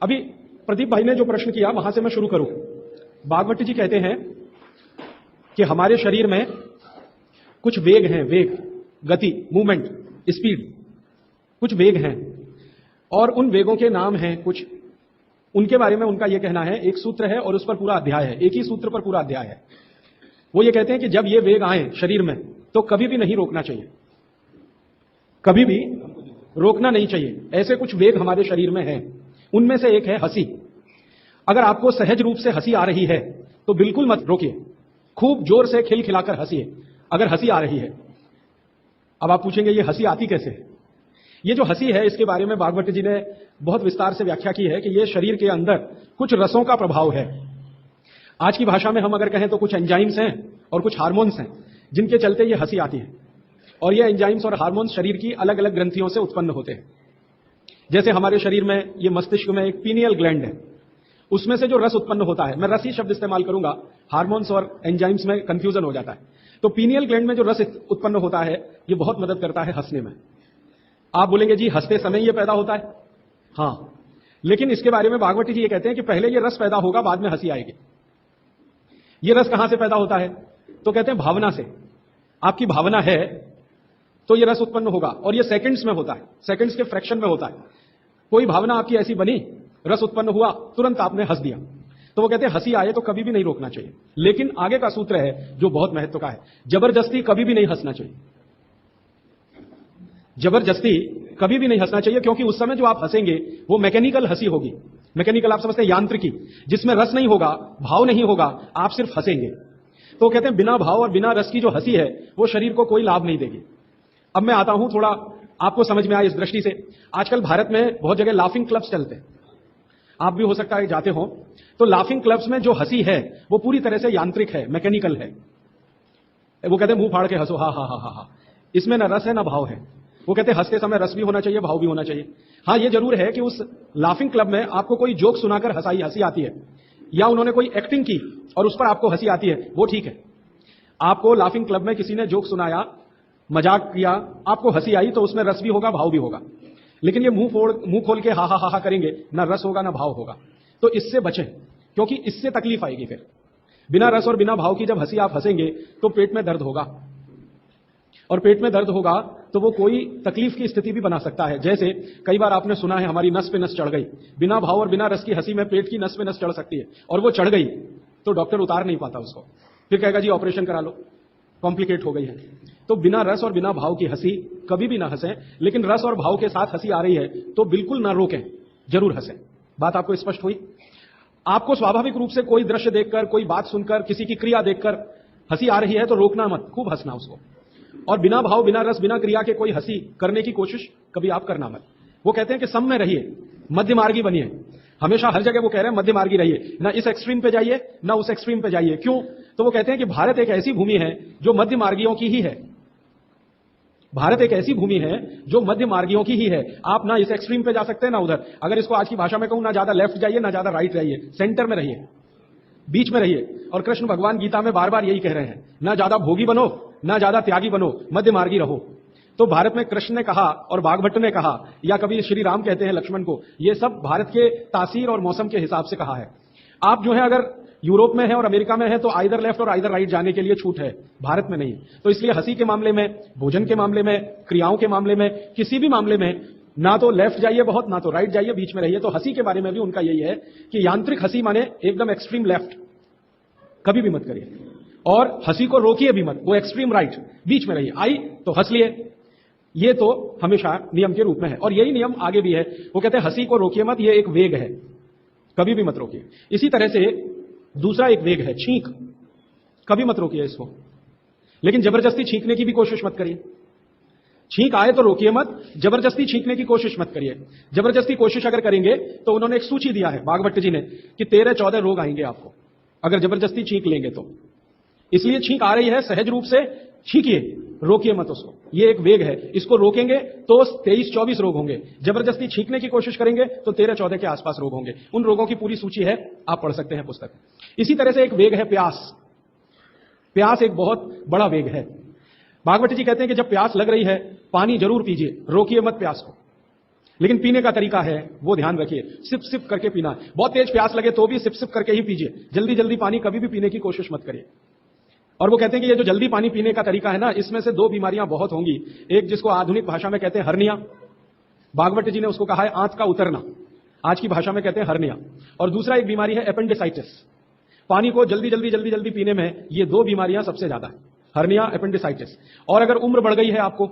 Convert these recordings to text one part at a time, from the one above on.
अभी प्रदीप भाई ने जो प्रश्न किया वहां से मैं शुरू करूं। भागवत जी कहते हैं कि हमारे शरीर में कुछ वेग हैं, वेग, गति, मूवमेंट, स्पीड, कुछ वेग हैं और उन वेगों के नाम हैं कुछ, उनके बारे में उनका यह कहना है। एक सूत्र है और उस पर पूरा अध्याय है, एक ही सूत्र पर पूरा अध्याय है। वो ये कहते हैं कि जब ये वेग आए शरीर में तो कभी भी नहीं रोकना चाहिए, कभी भी रोकना नहीं चाहिए। ऐसे कुछ वेग हमारे शरीर में हैं। उनमें से एक है हंसी। अगर आपको सहज रूप से हंसी आ रही है तो बिल्कुल मत रोकिए, खूब जोर से खिलखिलाकर हंसिए अगर हंसी आ रही है। अब आप पूछेंगे ये हंसी आती कैसे है? ये जो हंसी है इसके बारे में भागवत जी ने बहुत विस्तार से व्याख्या की है कि ये शरीर के अंदर कुछ रसों का प्रभाव है। आज की भाषा में हम अगर कहें तो कुछ एंजाइम्स हैं और कुछ हार्मोन्स हैं जिनके चलते ये हंसी आती है। और ये एंजाइम्स और हार्मोन्स शरीर की अलग अलग ग्रंथियों से उत्पन्न होते हैं। जैसे हमारे शरीर में ये मस्तिष्क में एक पीनियल ग्लैंड है, उसमें से जो रस उत्पन्न होता है, मैं रस ही शब्द इस्तेमाल करूंगा, हार्मोन्स और एंजाइम्स में कंफ्यूजन हो जाता है। तो पीनियल ग्लैंड में जो रस उत्पन्न होता है ये बहुत मदद करता है हंसने में। आप बोलेंगे जी हंसते समय ये पैदा होता है, हां, लेकिन इसके बारे में भागवत जी ये कहते हैं कि पहले ये रस पैदा होगा, बाद में हंसी आएगी। ये रस कहां से पैदा होता है? तो कहते हैं भावना से। आपकी भावना है तो ये रस उत्पन्न होगा और ये सेकंड्स में होता है, सेकंड्स के फ्रैक्शन में होता है। कोई भावना आपकी ऐसी बनी, रस उत्पन्न हुआ, तुरंत आपने हंस दिया, तो वो कहते हैं हंसी आए तो कभी भी नहीं रोकना चाहिए। लेकिन आगे का सूत्र है जो बहुत महत्व का है, जबरदस्ती कभी भी नहीं हंसना चाहिए। जबरदस्ती कभी भी नहीं हंसना चाहिए, क्योंकि उस समय जो आप हंसेंगे वो मैकेनिकल हंसी होगी। मैकेनिकल आप समझते हैं, यांत्रिकी, जिसमें रस नहीं होगा, भाव नहीं होगा, आप सिर्फ हंसेंगे। तो कहते हैं बिना भाव और बिना रस की जो हंसी है वो शरीर को कोई लाभ नहीं देगी। अब मैं आता हूं, थोड़ा आपको समझ में आए इस दृष्टि से। आजकल भारत में बहुत जगह लाफिंग क्लब्स चलते हैं, आप भी हो सकता है जाते हो। तो लाफिंग क्लब्स में जो हंसी है वो पूरी तरह से यांत्रिक है, मैकेनिकल है। वो कहते हैं मुंह फाड़ के हंसो, हा हा हा हा, इसमें ना रस है ना भाव है। वो कहते हैं हंसते समय रस भी होना चाहिए, भाव भी होना चाहिए। हां, ये जरूर है कि उस लाफिंग क्लब में आपको कोई जोक सुनाकर हंसी आती है, या उन्होंने कोई एक्टिंग की और उस पर आपको हंसी आती है, वो ठीक है। आपको लाफिंग क्लब में किसी ने जोक सुनाया, मजाक किया, आपको हंसी आई, तो उसमें रस भी होगा, भाव भी होगा। लेकिन ये मुंह खोल के हा हा हा हा करेंगे, ना रस होगा ना भाव होगा। तो इससे बचें, क्योंकि इससे तकलीफ आएगी। फिर बिना रस और बिना भाव की जब हंसी आप हंसेंगे तो पेट में दर्द होगा, और पेट में दर्द होगा तो वो कोई तकलीफ की स्थिति भी बना सकता है। जैसे कई बार आपने सुना है हमारी नस पे नस चढ़ गई, बिना भाव और बिना रस की हंसी में पेट की नस पे नस चढ़ सकती है, और वो चढ़ गई तो डॉक्टर उतार नहीं पाता उसको, फिर कहेगा जी ऑपरेशन करा लो, कॉम्प्लिकेट हो गई है। तो बिना रस और बिना भाव की हंसी कभी भी ना हंसें, लेकिन रस और भाव के साथ हंसी आ रही है तो बिल्कुल ना रोकें, जरूर हंसें। बात आपको स्पष्ट हुई? आपको स्वाभाविक रूप से कोई दृश्य देखकर, कोई बात सुनकर, किसी की क्रिया देखकर हंसी आ रही है तो रोकना मत, खूब हंसना उसको। और बिना भाव, बिना रस, बिना क्रिया के कोई हंसी करने की कोशिश कभी आप करना मत। वो कहते हैं कि सम में रहिए, मध्य मार्गी बनिए। हमेशा हर जगह वो कह रहे हैं मध्य मार्गी रहिए, ना इस एक्सट्रीम पे जाइए ना उस एक्सट्रीम पे जाइए। क्यों? तो वो कहते हैं कि भारत एक ऐसी भूमि है जो मध्य मार्गियों की ही है। भारत एक ऐसी भूमि है जो मध्य मार्गियों की ही है। आप ना इस एक्सट्रीम पे जा सकते हैं ना उधर। अगर इसको आज की भाषा में कहूं, ना ज्यादा लेफ्ट जाइए ना ज्यादा राइट जाइए, सेंटर में रहिए, बीच में रहिए। और कृष्ण भगवान गीता में बार बार यही कह रहे हैं, ना ज्यादा भोगी बनो ना ज्यादा त्यागी बनो, मध्य मार्गी रहो। तो भारत में कृष्ण ने कहा और बाघभट्ट ने कहा, या कभी श्री राम कहते हैं लक्ष्मण को, ये सब भारत के तासीर और मौसम के हिसाब से कहा है। आप जो है अगर यूरोप में है और अमेरिका में है तो आइदर लेफ्ट और आइदर राइट जाने के लिए छूट है, भारत में नहीं। तो इसलिए हंसी के मामले में, भोजन के मामले में, क्रियाओं के मामले में, किसी भी मामले में ना तो लेफ्ट जाइए बहुत, ना तो राइट जाइए, बीच में रहिए। तो हंसी के बारे में भी उनका यही है कि यांत्रिक हंसी माने एकदम एक्सट्रीम लेफ्ट कभी भी मत करिए, और हंसी को रोकिए भी मत, वो एक्सट्रीम राइट, बीच में रहिए। आई तो हंस लिए, ये तो हमेशा नियम के रूप में है, और यही नियम आगे भी है। वो कहते हैं हंसी को रोकिए मत, ये एक वेग है, कभी भी मत रोकिए। इसी तरह से दूसरा एक वेग है छींक, कभी मत रोकिए इसको, लेकिन जबरदस्ती छींकने की भी कोशिश मत करिए। छींक आए तो रोकिए मत, जबरदस्ती छींकने की कोशिश मत करिए। जबरदस्ती कोशिश अगर करेंगे तो उन्होंने एक सूची दिया है भागवत जी ने कि 13-14 रोग आएंगे आपको अगर जबरदस्ती छींक लेंगे तो। इसलिए छींक आ रही है, सहज रूप से छींकिए, रोकिए मत उसको। ये एक वेग है, इसको रोकेंगे तो 23-24 रोग होंगे। जबरदस्ती छींकने की कोशिश करेंगे तो 13-14 के आसपास रोग होंगे। उन रोगों की पूरी सूची है, आप पढ़ सकते हैं पुस्तक। इसी तरह से एक वेग है प्यास। प्यास एक बहुत बड़ा वेग है। भागवत जी कहते हैं कि जब प्यास लग रही है पानी जरूर पीजिए, रोकिए मत प्यास को। लेकिन पीने का तरीका है वो ध्यान रखिए, सिप सिप करके पीना है। बहुत तेज प्यास लगे तो भी सिप सिप करके ही पीजिए, जल्दी जल्दी पानी कभी भी पीने की कोशिश मत करिए। और वो कहते हैं कि ये जो जल्दी पानी पीने का तरीका है ना, इसमें से दो बीमारियां बहुत होंगी। एक जिसको आधुनिक भाषा में कहते हैं हर्निया, भागवत जी ने उसको कहा है आंत का उतरना, आज की भाषा में कहते हैं हर्निया। और दूसरा एक बीमारी है एपेंडिसाइटिस। पानी को जल्दी जल्दी जल्दी जल्दी पीने में ये दो बीमारियां सबसे ज्यादा है, हर्निया, एपेंडिसाइटिस। और अगर उम्र बढ़ गई है, आपको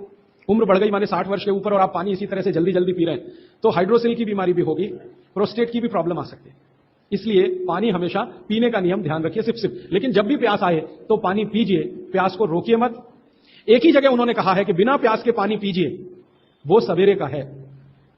उम्र बढ़ गई माने 60 वर्ष के ऊपर, और आप पानी इसी तरह से जल्दी जल्दी पी रहे हैं, तो हाइड्रोसिल की बीमारी भी होगी, प्रोस्टेट की भी प्रॉब्लम आ सकती है। इसलिए पानी हमेशा पीने का नियम ध्यान रखिए, सिप सिप। लेकिन जब भी प्यास आए तो पानी पीजिए, प्यास को रोकिए मत। एक ही जगह उन्होंने कहा है कि बिना प्यास के पानी पीजिए, वो सवेरे का है।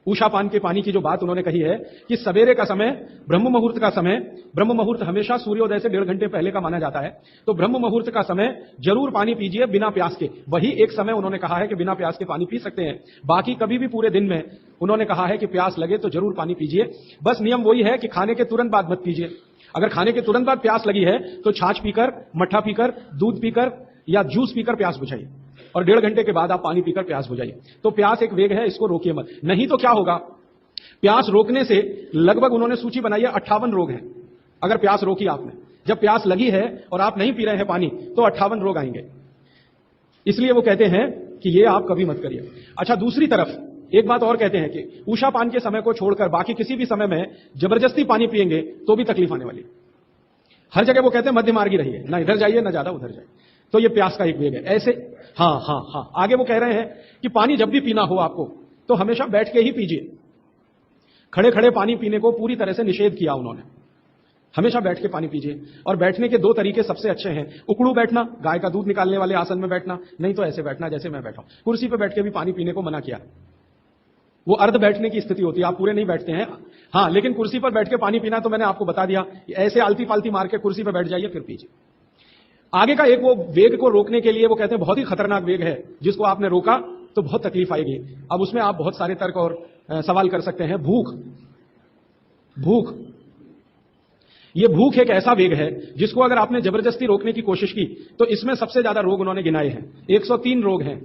उषा पान के पानी की जो बात उन्होंने कही है कि सवेरे का समय, ब्रह्म मुहूर्त का समय, ब्रह्म मुहूर्त हमेशा सूर्योदय से 1.5 घंटे पहले का माना जाता है, तो ब्रह्म मुहूर्त का समय जरूर पानी पीजिए बिना प्यास के। वही एक समय उन्होंने कहा है कि बिना प्यास के पानी पी सकते हैं। बाकी कभी भी पूरे दिन में उन्होंने कहा है कि प्यास लगे तो जरूर पानी पीजिए। बस नियम वही है कि खाने के तुरंत बाद मत पीजिए। अगर खाने के तुरंत बाद प्यास लगी है तो छाछ पीकर, मट्ठा पीकर, दूध पीकर या जूस पीकर प्यास बुझाइए, और 1.5 घंटे के बाद आप पानी पीकर प्यास बुझाइए। तो प्यास एक वेग है, इसको रोकिए मत। नहीं तो क्या होगा, प्यास रोकने से लगभग उन्होंने सूची बनाई है 58 रोग हैं। अगर प्यास रोकी आपने, जब प्यास लगी है और आप नहीं पी रहे हैं पानी, तो 58 रोग आएंगे। इसलिए वो कहते हैं कि ये आप कभी मत करिए। अच्छा, दूसरी तरफ एक बात और कहते हैं कि उषा पान के समय को छोड़कर बाकी किसी भी समय में जबरदस्ती पानी पिएंगे तो भी तकलीफ आने वाली। हर जगह वो कहते हैं मध्य मार्गी रहिए, ना इधर जाइए ना ज्यादा उधर जाइए। तो ये प्यास का एक वेग है। ऐसे हाँ, आगे वो कह रहे हैं कि पानी जब भी पीना हो आपको तो हमेशा बैठ के ही पीजिए। खड़े खड़े पानी पीने को पूरी तरह से निषेध किया उन्होंने। हमेशा बैठ के पानी पीजिए। और बैठने के दो तरीके सबसे अच्छे हैं, उकड़ू बैठना, गाय का दूध निकालने वाले आसन में बैठना, नहीं तो ऐसे बैठना जैसे मैं बैठा हूं। कुर्सी पर बैठ के भी पानी पीने को मना किया। वो अर्ध बैठने की स्थिति होती है, आप पूरे नहीं बैठते हैं। हाँ, लेकिन कुर्सी पर बैठ के पानी पीना तो मैंने आपको बता दिया, ऐसे आलती फालती मार के कुर्सी पर बैठ जाइए फिर पीजिए। आगे का एक वो वेग को रोकने के लिए वो कहते हैं बहुत ही खतरनाक वेग है, जिसको आपने रोका तो बहुत तकलीफ आएगी। अब उसमें आप बहुत सारे तर्क और सवाल कर सकते हैं। भूख, ये भूख एक ऐसा वेग है जिसको अगर आपने जबरदस्ती रोकने की कोशिश की तो इसमें सबसे ज्यादा रोग उन्होंने गिनाए हैं। 103 रोग हैं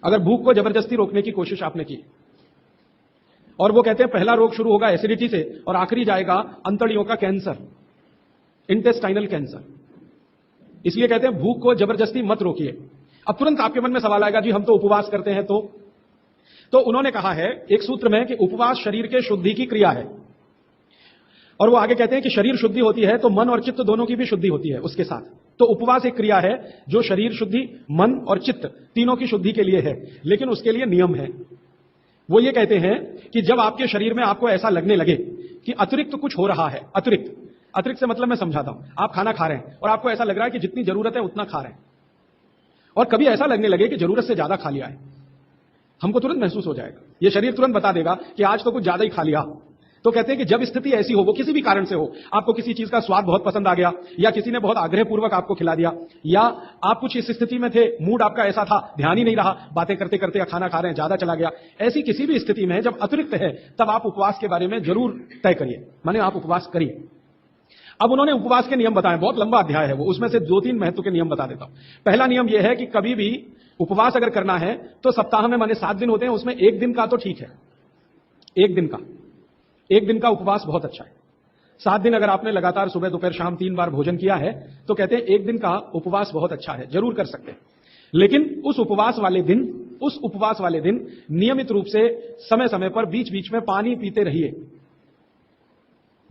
अगर भूख को जबरदस्ती रोकने की कोशिश आपने की। और वो कहते हैं पहला रोग शुरू होगा एसिडिटी से और आखिरी जाएगा अंतड़ियों का कैंसर, इंटेस्टाइनल कैंसर। इसलिए कहते हैं भूख को जबरदस्ती मत रोकिए। अब तुरंत आपके मन में सवाल आएगा, जी हम तो उपवास करते हैं तो उन्होंने कहा है एक सूत्र में कि उपवास शरीर के शुद्धि की क्रिया है। और वो आगे कहते हैं कि शरीर शुद्धि होती है तो मन और चित्त दोनों की भी शुद्धि होती है उसके साथ। तो उपवास एक क्रिया है जो शरीर शुद्धि, मन और चित्त तीनों की शुद्धि के लिए है, लेकिन उसके लिए नियम है। वो ये कहते हैं कि जब आपके शरीर में आपको ऐसा लगने लगे कि अतिरिक्त कुछ हो रहा है, अतिरिक्त से मतलब मैं समझाता हूं, आप खाना खा रहे हैं और आपको ऐसा लग रहा है कि जितनी जरूरत है उतना खा रहे हैं, और कभी ऐसा लगने लगे कि जरूरत से ज्यादा खा लिया है, हमको तुरंत महसूस हो जाएगा, ये शरीर तुरंत बता देगा कि आज तो कुछ ज्यादा ही खा लिया। तो कहते हैं कि जब स्थिति ऐसी हो, वो किसी भी कारण से हो, आपको किसी चीज का स्वाद बहुत पसंद आ गया, या किसी ने बहुत आग्रहपूर्वक आपको खिला दिया, या आप कुछ इस स्थिति में थे, मूड आपका ऐसा था, ध्यान ही नहीं रहा, बातें करते करते या खाना खा रहे हैं ज्यादा चला गया, ऐसी किसी भी स्थिति में जब अतिरिक्त है तब आप उपवास के बारे में जरूर तय करिए, माने आप उपवास करिए। अब उन्होंने उपवास के नियम बताए, बहुत लंबा अध्याय है वो, उसमें से 2-3 महत्व के नियम बता देता हूं। पहला नियम यह है कि कभी भी उपवास अगर करना है तो सप्ताह में माने 7 दिन होते हैं, उसमें एक दिन का तो ठीक है, एक दिन का उपवास बहुत अच्छा है। 7 दिन अगर आपने लगातार सुबह दोपहर शाम 3 बार भोजन किया है तो कहते हैं एक दिन का उपवास बहुत अच्छा है, जरूर कर सकते हैं। लेकिन उस उपवास वाले दिन नियमित रूप से समय समय पर बीच बीच में पानी पीते रहिए।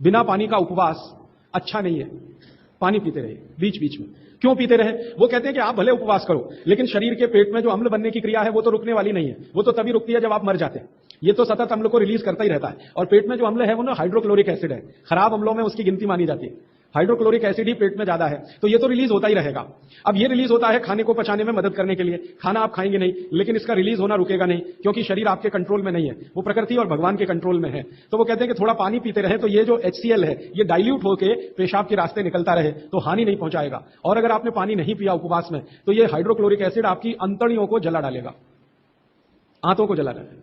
बिना पानी का उपवास अच्छा नहीं है, पानी पीते रहिए बीच बीच में। क्यों पीते रहे? वो कहते हैं कि आप भले उपवास करो, लेकिन शरीर के पेट में जो अम्ल बनने की क्रिया है वो तो रुकने वाली नहीं है, वो तो तभी रुकती है जब आप मर जाते हैं। ये तो सतत अम्ल को रिलीज करता ही रहता है, और पेट में जो अम्ल है वो ना हाइड्रोक्लोरिक एसिड है, खराब अम्लों में उसकी गिनती मानी जाती है। हाइड्रोक्लोरिक एसिड ही पेट में ज्यादा है, तो ये तो रिलीज होता ही रहेगा। अब ये रिलीज होता है खाने को पचाने में मदद करने के लिए, खाना आप खाएंगे नहीं, लेकिन इसका रिलीज होना रुकेगा नहीं, क्योंकि शरीर आपके कंट्रोल में नहीं है, वो प्रकृति और भगवान के कंट्रोल में है। तो वो कहते हैं कि थोड़ा पानी पीते रहे तो ये जो HCl है ये डाइल्यूट होकर पेशाब के रास्ते निकलता रहे तो हानि नहीं पहुंचाएगा। और अगर आपने पानी नहीं पिया उपवास में तो ये हाइड्रोक्लोरिक एसिड आपकी अंतड़ियों को जला डालेगा, आंतों को जला डालेगा,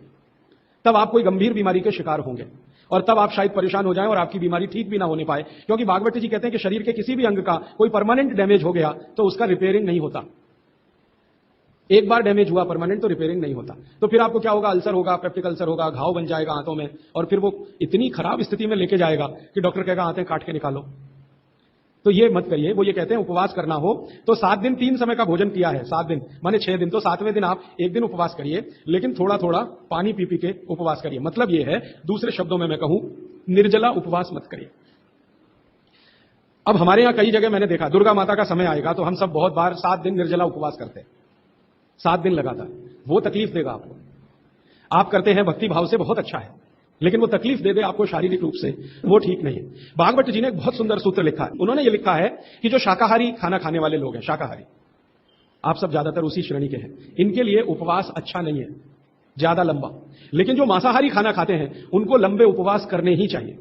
तब आप कोई गंभीर बीमारी के शिकार होंगे, और तब आप शायद परेशान हो जाएं और आपकी बीमारी ठीक भी ना होने पाए। क्योंकि भागवत जी कहते हैं कि शरीर के किसी भी अंग का कोई परमानेंट डैमेज हो गया तो उसका रिपेयरिंग नहीं होता। एक बार डैमेज हुआ परमानेंट तो रिपेयरिंग नहीं होता। तो फिर आपको क्या होगा, अल्सर होगा, पेप्टिक अल्सर होगा, घाव बन जाएगा हाथों में, और फिर वो इतनी खराब स्थिति में लेके जाएगा कि डॉक्टर कहेगा आंतें काट के निकालो। तो ये मत करिए। वो ये कहते हैं उपवास करना हो तो 7 दिन 3 समय का भोजन किया है, 7 दिन माने 6 दिन, तो 7वें दिन आप 1 दिन उपवास करिए, लेकिन थोड़ा थोड़ा पानी पी पी के उपवास करिए। मतलब ये है, दूसरे शब्दों में मैं कहूं, निर्जला उपवास मत करिए। अब हमारे यहां कई जगह मैंने देखा, दुर्गा माता का समय आएगा तो हम सब बहुत बार 7 दिन निर्जला उपवास करते हैं, 7 दिन लगातार। वो तकलीफ देगा आपको। आप करते हैं भक्ति भाव से, बहुत अच्छा है, लेकिन वो तकलीफ दे दे आपको शारीरिक रूप से, वो ठीक नहीं है। भागवत जी ने एक बहुत सुंदर सूत्र लिखा है। उन्होंने ये लिखा है कि जो शाकाहारी खाना खाने वाले लोग हैं, शाकाहारी, आप सब ज्यादातर उसी श्रेणी के हैं, इनके लिए उपवास अच्छा नहीं है ज्यादा लंबा। लेकिन जो मांसाहारी खाना खाते हैं उनको लंबे उपवास करने ही चाहिए।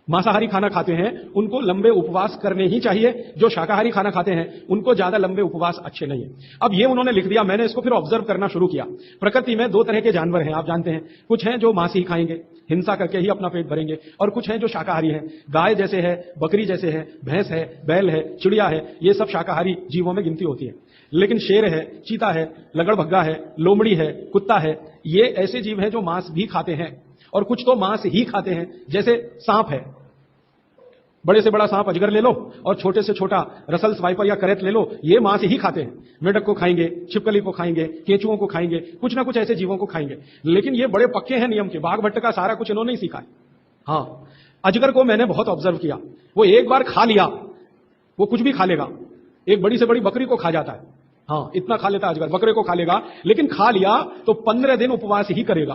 मांसाहारी खाना खाते हैं उनको लंबे उपवास करने ही चाहिए। जो शाकाहारी खाना खाते हैं उनको ज्यादा लंबे उपवास अच्छे नहीं है। अब ये उन्होंने लिख दिया, मैंने इसको फिर ऑब्जर्व करना शुरू किया। प्रकृति में 2 तरह के जानवर हैं, आप जानते हैं। कुछ हैं जो मांस ही खाएंगे, हिंसा करके ही अपना पेट भरेंगे, और कुछ हैं जो शाकाहारी हैं। गाय जैसे है, बकरी जैसे है, भैंस है, बैल है, चिड़िया है, ये सब शाकाहारी जीवों में गिनती होती है। लेकिन शेर है, चीता है, लगड़भग्गा है, लोमड़ी है, कुत्ता है, ये ऐसे जीव हैं जो मांस भी खाते हैं, और कुछ तो मांस ही खाते हैं। जैसे सांप है, बड़े से बड़ा सांप अजगर ले लो और छोटे से छोटा रसल्स वाइपर या करेत ले लो, ये मांस ही खाते हैं। मेढक को खाएंगे, छिपकली को खाएंगे, केंचुओं को खाएंगे, कुछ ना कुछ ऐसे जीवों को खाएंगे। लेकिन ये बड़े पक्के हैं नियम के। बाघ भट्ट का सारा कुछ इन्होंने ही सीखा है। हाँ, अजगर को मैंने बहुत ऑब्जर्व किया, वो एक बार खा लिया, वो कुछ भी खा लेगा। एक बड़ी से बड़ी बकरी को खा जाता है, हाँ इतना खा लेता है अजगर, बकरे को खा लेगा, लेकिन खा लिया तो 15 दिन उपवास ही करेगा।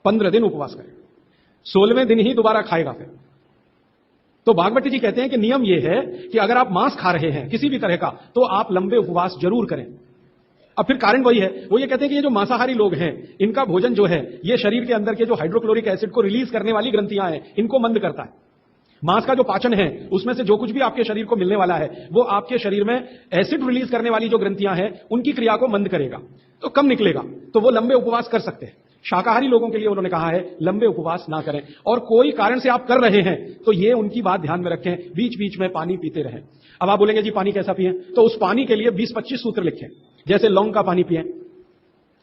15 दिन उपवास करेगा, 16वें दिन ही दोबारा खाएगा फिर। तो भागवत जी कहते हैं कि नियम यह है कि अगर आप मांस खा रहे हैं किसी भी तरह का, तो आप लंबे उपवास जरूर करें। अब फिर कारण वही है, वो ये कहते हैं कि ये जो मांसाहारी लोग हैं, इनका भोजन जो है, ये शरीर के अंदर के जो हाइड्रोक्लोरिक एसिड को रिलीज करने वाली ग्रंथियां हैं, इनको मंद करता है। मांस का जो पाचन है, उसमें से जो कुछ भी आपके शरीर को मिलने वाला है, वो आपके शरीर में एसिड रिलीज करने वाली जो ग्रंथियां हैं, उनकी क्रिया को मंद करेगा, तो कम निकलेगा, तो वो लंबे उपवास कर सकते हैं। शाकाहारी लोगों के लिए उन्होंने कहा है लंबे उपवास ना करें, और कोई कारण से आप कर रहे हैं तो ये उनकी बात ध्यान में रखें, बीच बीच में पानी पीते रहें। अब आप बोलेंगे जी पानी कैसा पिएं, तो उस पानी के लिए 20-25 सूत्र लिखें। जैसे लौंग का पानी पिएं,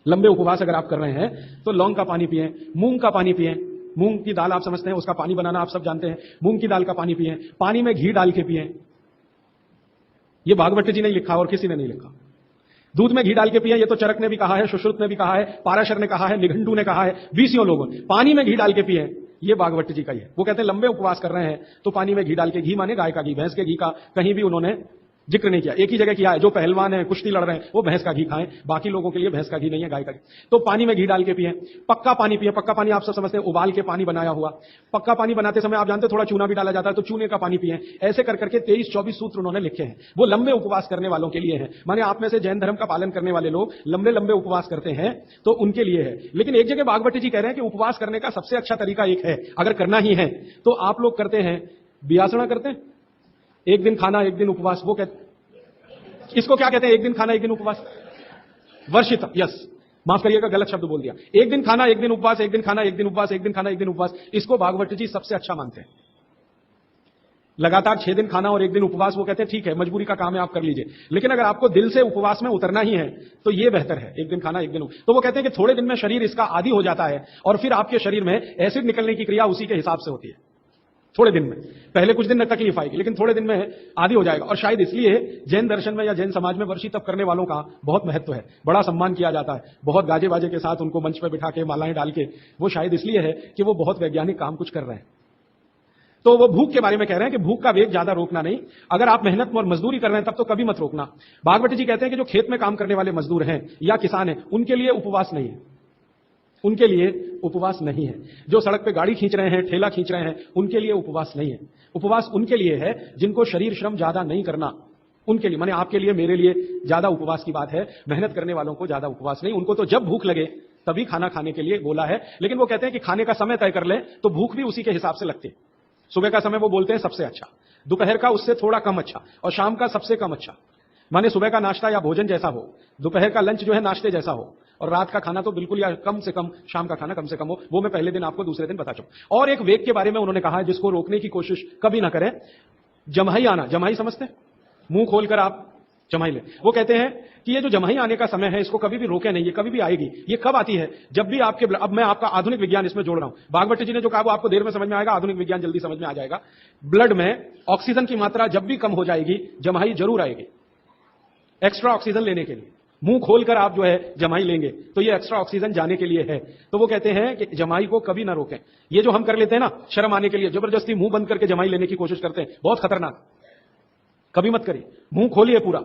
लंबे उपवास अगर आप कर रहे हैं तो लौंग का पानी पिएं, मूंग का पानी पिएं, मूंग की दाल आप समझते हैं, उसका पानी बनाना आप सब जानते हैं, मूंग की दाल का पानी पिएं, पानी में घी डाल के पिएं। ये भागवत जी ने लिखा और किसी ने नहीं लिखा। दूध में घी डाल के पिए, ये तो चरक ने भी कहा है, सुश्रुत ने भी कहा है, पाराशर ने कहा है, निघंटू ने कहा है, 20 लोगों ने। पानी में घी डाल के पिए, ये भागवत जी का ही है। वो कहते हैं लंबे उपवास कर रहे हैं तो पानी में घी डाल के, घी माने गाय का घी, भैंस के घी का कहीं भी उन्होंने जिक्र नहीं किया। एक ही जगह किया है, जो पहलवान है, कुश्ती लड़ रहे हैं, वो भैंस का घी खाएं, बाकी लोगों के लिए भैंस का घी नहीं है, गाय का घी। तो पानी में घी डाल के पिए, पक्का पानी पिए। पक्का पानी आप सब समझते हैं, उबाल के पानी बनाया हुआ। पक्का पानी बनाते समय आप जानते हैं थोड़ा चूना भी डाला जाता है, तो चूने का पानी पिए। ऐसे कर करके 23-24 सूत्र उन्होंने लिखे हैं, वो लंबे उपवास करने वालों के लिए है। माने आप में से जैन धर्म का पालन करने वाले लोग लंबे लंबे उपवास करते हैं तो उनके लिए है। लेकिन एक जगह भागवत जी कह रहे हैं कि उपवास करने का सबसे अच्छा तरीका एक है, अगर करना ही है तो आप लोग करते हैं, बियासना करते हैं, 1 दिन खाना 1 दिन उपवास। वो कहते, इसको क्या कहते हैं, 1 दिन खाना 1 दिन उपवास? वर्षित, यस, माफ करिएगा गलत शब्द बोल दिया। 1 दिन खाना 1 दिन उपवास, 1 दिन खाना 1 दिन उपवास, 1 दिन खाना 1 दिन उपवास, इसको भागवत जी सबसे अच्छा मानते हैं। लगातार 6 दिन खाना और 1 दिन उपवास, वो कहते हैं ठीक है, मजबूरी का काम है, आप कर लीजिए। लेकिन अगर आपको दिल से उपवास में उतरना ही है तो ये बेहतर है, 1 दिन खाना 1 दिन। तो वो कहते हैं कि थोड़े दिन में शरीर इसका आदी हो जाता है और फिर आपके शरीर में एसिड निकलने की क्रिया उसी के हिसाब से होती है। थोड़े दिन में, पहले कुछ दिन में तकलीफ आएगी, लेकिन थोड़े दिन में आदी हो जाएगा। और शायद इसलिए जैन दर्शन में या जैन समाज में वर्षी तप करने वालों का बहुत महत्व है, बड़ा सम्मान किया जाता है, बहुत गाजे बाजे के साथ उनको मंच पर बिठा के मालाएं डाल के। वो शायद इसलिए है कि वो बहुत वैज्ञानिक काम कुछ कर रहे हैं। तो वो भूख के बारे में कह रहे हैं कि भूख का वेग ज्यादा रोकना नहीं, अगर आप मेहनत और मजदूरी कर रहे हैं तब तो कभी मत रोकना। भागवत जी कहते हैं कि जो खेत में काम करने वाले मजदूर हैं या किसान हैं, उनके लिए उपवास नहीं है, उनके लिए उपवास नहीं है। जो सड़क पे गाड़ी खींच रहे हैं, ठेला खींच रहे हैं, उनके लिए उपवास नहीं है। उपवास उनके लिए है जिनको शरीर श्रम ज्यादा नहीं करना, उनके लिए। माने आपके लिए, मेरे लिए ज्यादा उपवास की बात है, मेहनत करने वालों को ज्यादा उपवास नहीं। उनको तो जब भूख लगे तभी खाना खाने के लिए बोला है। लेकिन वो कहते हैं कि खाने का समय तय कर ले तो भूख भी उसी के हिसाब से लगती है। सुबह का समय वो बोलते हैं सबसे अच्छा, दोपहर का उससे थोड़ा कम अच्छा, और शाम का सबसे कम अच्छा। माने सुबह का नाश्ता या भोजन जैसा हो, दोपहर का लंच जो है नाश्ते जैसा हो, और रात का खाना तो बिल्कुल या कम से कम, शाम का खाना कम से कम हो। वो मैं पहले दिन आपको दूसरे दिन बता चुका। और एक वेग के बारे में उन्होंने कहा है जिसको रोकने की कोशिश कभी ना करें, जम्हाई आना। जम्हाई समझते हैं? मुंह खोलकर आप जमाई ले। वो कहते हैं कि ये जो जमाई आने का समय है इसको कभी भी रोके नहीं, ये कभी भी आएगी। ये कब आती है? जब भी आपके, अब मैं आपका आधुनिक विज्ञान इसमें जोड़ रहा हूं, भागवत जी ने जो कहा वो आपको देर में समझ में आएगा, आधुनिक विज्ञान जल्दी समझ में आ जाएगा। ब्लड में ऑक्सीजन की मात्रा जब भी कम हो जाएगी जमाई जरूर आएगी, एक्स्ट्रा ऑक्सीजन लेने के लिए। मुंह खोलकर आप जो है जमाई लेंगे तो ये एक्स्ट्रा ऑक्सीजन जाने के लिए है। तो वो कहते हैं कि जमाई को कभी ना रोकें। ये जो हम कर लेते हैं ना शर्म आने के लिए, जबरदस्ती मुंह बंद करके जमाई लेने की कोशिश करते हैं, बहुत खतरनाक, कभी मत करिए। मुंह खोलिए पूरा,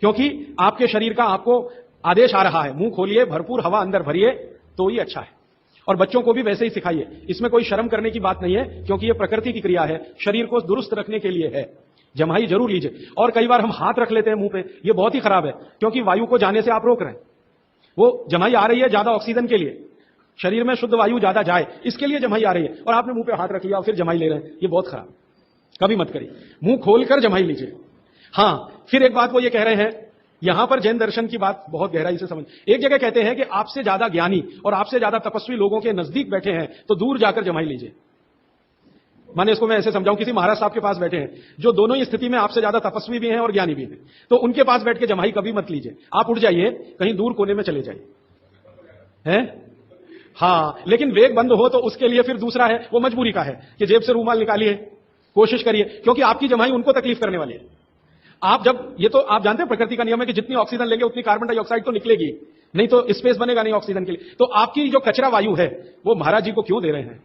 क्योंकि आपके शरीर का आपको आदेश आ रहा है, मुंह खोलिए, भरपूर हवा अंदर भरिए, तो ये अच्छा है। और बच्चों को भी वैसे ही सिखाइए, इसमें कोई शर्म करने की बात नहीं है, क्योंकि ये प्रकृति की क्रिया है, शरीर को दुरुस्त रखने के लिए है। जमाई जरूर लीजिए। और कई बार हम हाथ रख लेते हैं मुंह पे, ये बहुत ही खराब है, क्योंकि वायु को जाने से आप रोक रहे हैं। वो जमाई आ रही है ज्यादा ऑक्सीजन के लिए, शरीर में शुद्ध वायु ज्यादा जाए, इसके लिए जमाई आ रही है, और आपने मुंह पे हाथ रख लिया और फिर जमाई ले रहे हैं, ये बहुत खराब, कभी मत करिए। मुंह खोलकर जमाई लीजिए। हां, फिर एक बात वो ये कह रहे हैं, यहां पर जैन दर्शन की बात बहुत गहराई से समझ। एक जगह कहते हैं कि आपसे ज्यादा ज्ञानी और आपसे ज्यादा तपस्वी लोगों के नजदीक बैठे हैं तो दूर जाकर जमाई लीजिए। माने इसको मैं ऐसे समझाऊं, किसी महाराज साहब के पास बैठे हैं जो दोनों ही स्थिति में आपसे ज्यादा तपस्वी भी हैं और ज्ञानी भी हैं, तो उनके पास बैठ के जमाई कभी मत लीजिए। आप उठ जाइए, कहीं दूर कोने में चले जाइए, हैं? हां, लेकिन वेग बंद हो तो उसके लिए फिर दूसरा है, वो मजबूरी का है कि जेब से रूमाल निकालिए, कोशिश करिए, क्योंकि आपकी जमाई उनको तकलीफ करने वाली है। आप जब, ये तो आप जानते हैं प्रकृति का नियम है कि जितनी ऑक्सीजन लेंगे उतनी कार्बन डाइऑक्साइड तो निकलेगी, नहीं तो स्पेस बनेगा नहीं ऑक्सीजन के लिए। तो आपकी जो कचरा वायु है वो महाराज जी को क्यों दे रहे हैं?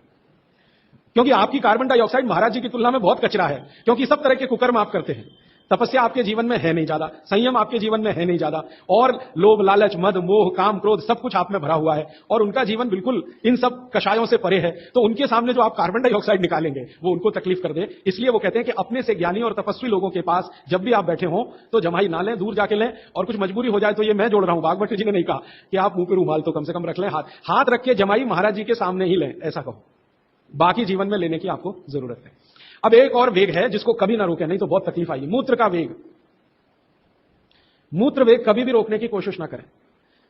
क्योंकि आपकी कार्बन डाइऑक्साइड महाराज जी की तुलना में बहुत कचरा है, क्योंकि सब तरह के कुकर्म आप करते हैं। तपस्या आपके जीवन में है नहीं ज्यादा, संयम आपके जीवन में है नहीं ज्यादा, और लोभ, लालच, मद, मोह, काम, क्रोध सब कुछ आप में भरा हुआ है, और उनका जीवन बिल्कुल इन सब कषायों से परे है। तो उनके सामने जो आप कार्बन डाइऑक्साइड निकालेंगे वो उनको तकलीफ कर दे। इसलिए वो कहते हैं कि अपने से ज्ञानी और तपस्वी लोगों के पास जब भी आप बैठे हो तो जमाई ना लें, दूर जाके लें। और कुछ मजबूरी हो जाए तो ये मैं जोड़ रहा हूं, भागवत जी ने नहीं कहा कि आप मुंह पे रूमाल तो कम से कम रख लें, हाथ रख के जमाई महाराज जी के सामने ही लें, ऐसा कहो। बाकी जीवन में लेने की आपको जरूरत है। अब एक और वेग है जिसको कभी ना रोके, नहीं तो बहुत तकलीफ आएगी, मूत्र का वेग। मूत्र वेग कभी भी रोकने की कोशिश ना करें।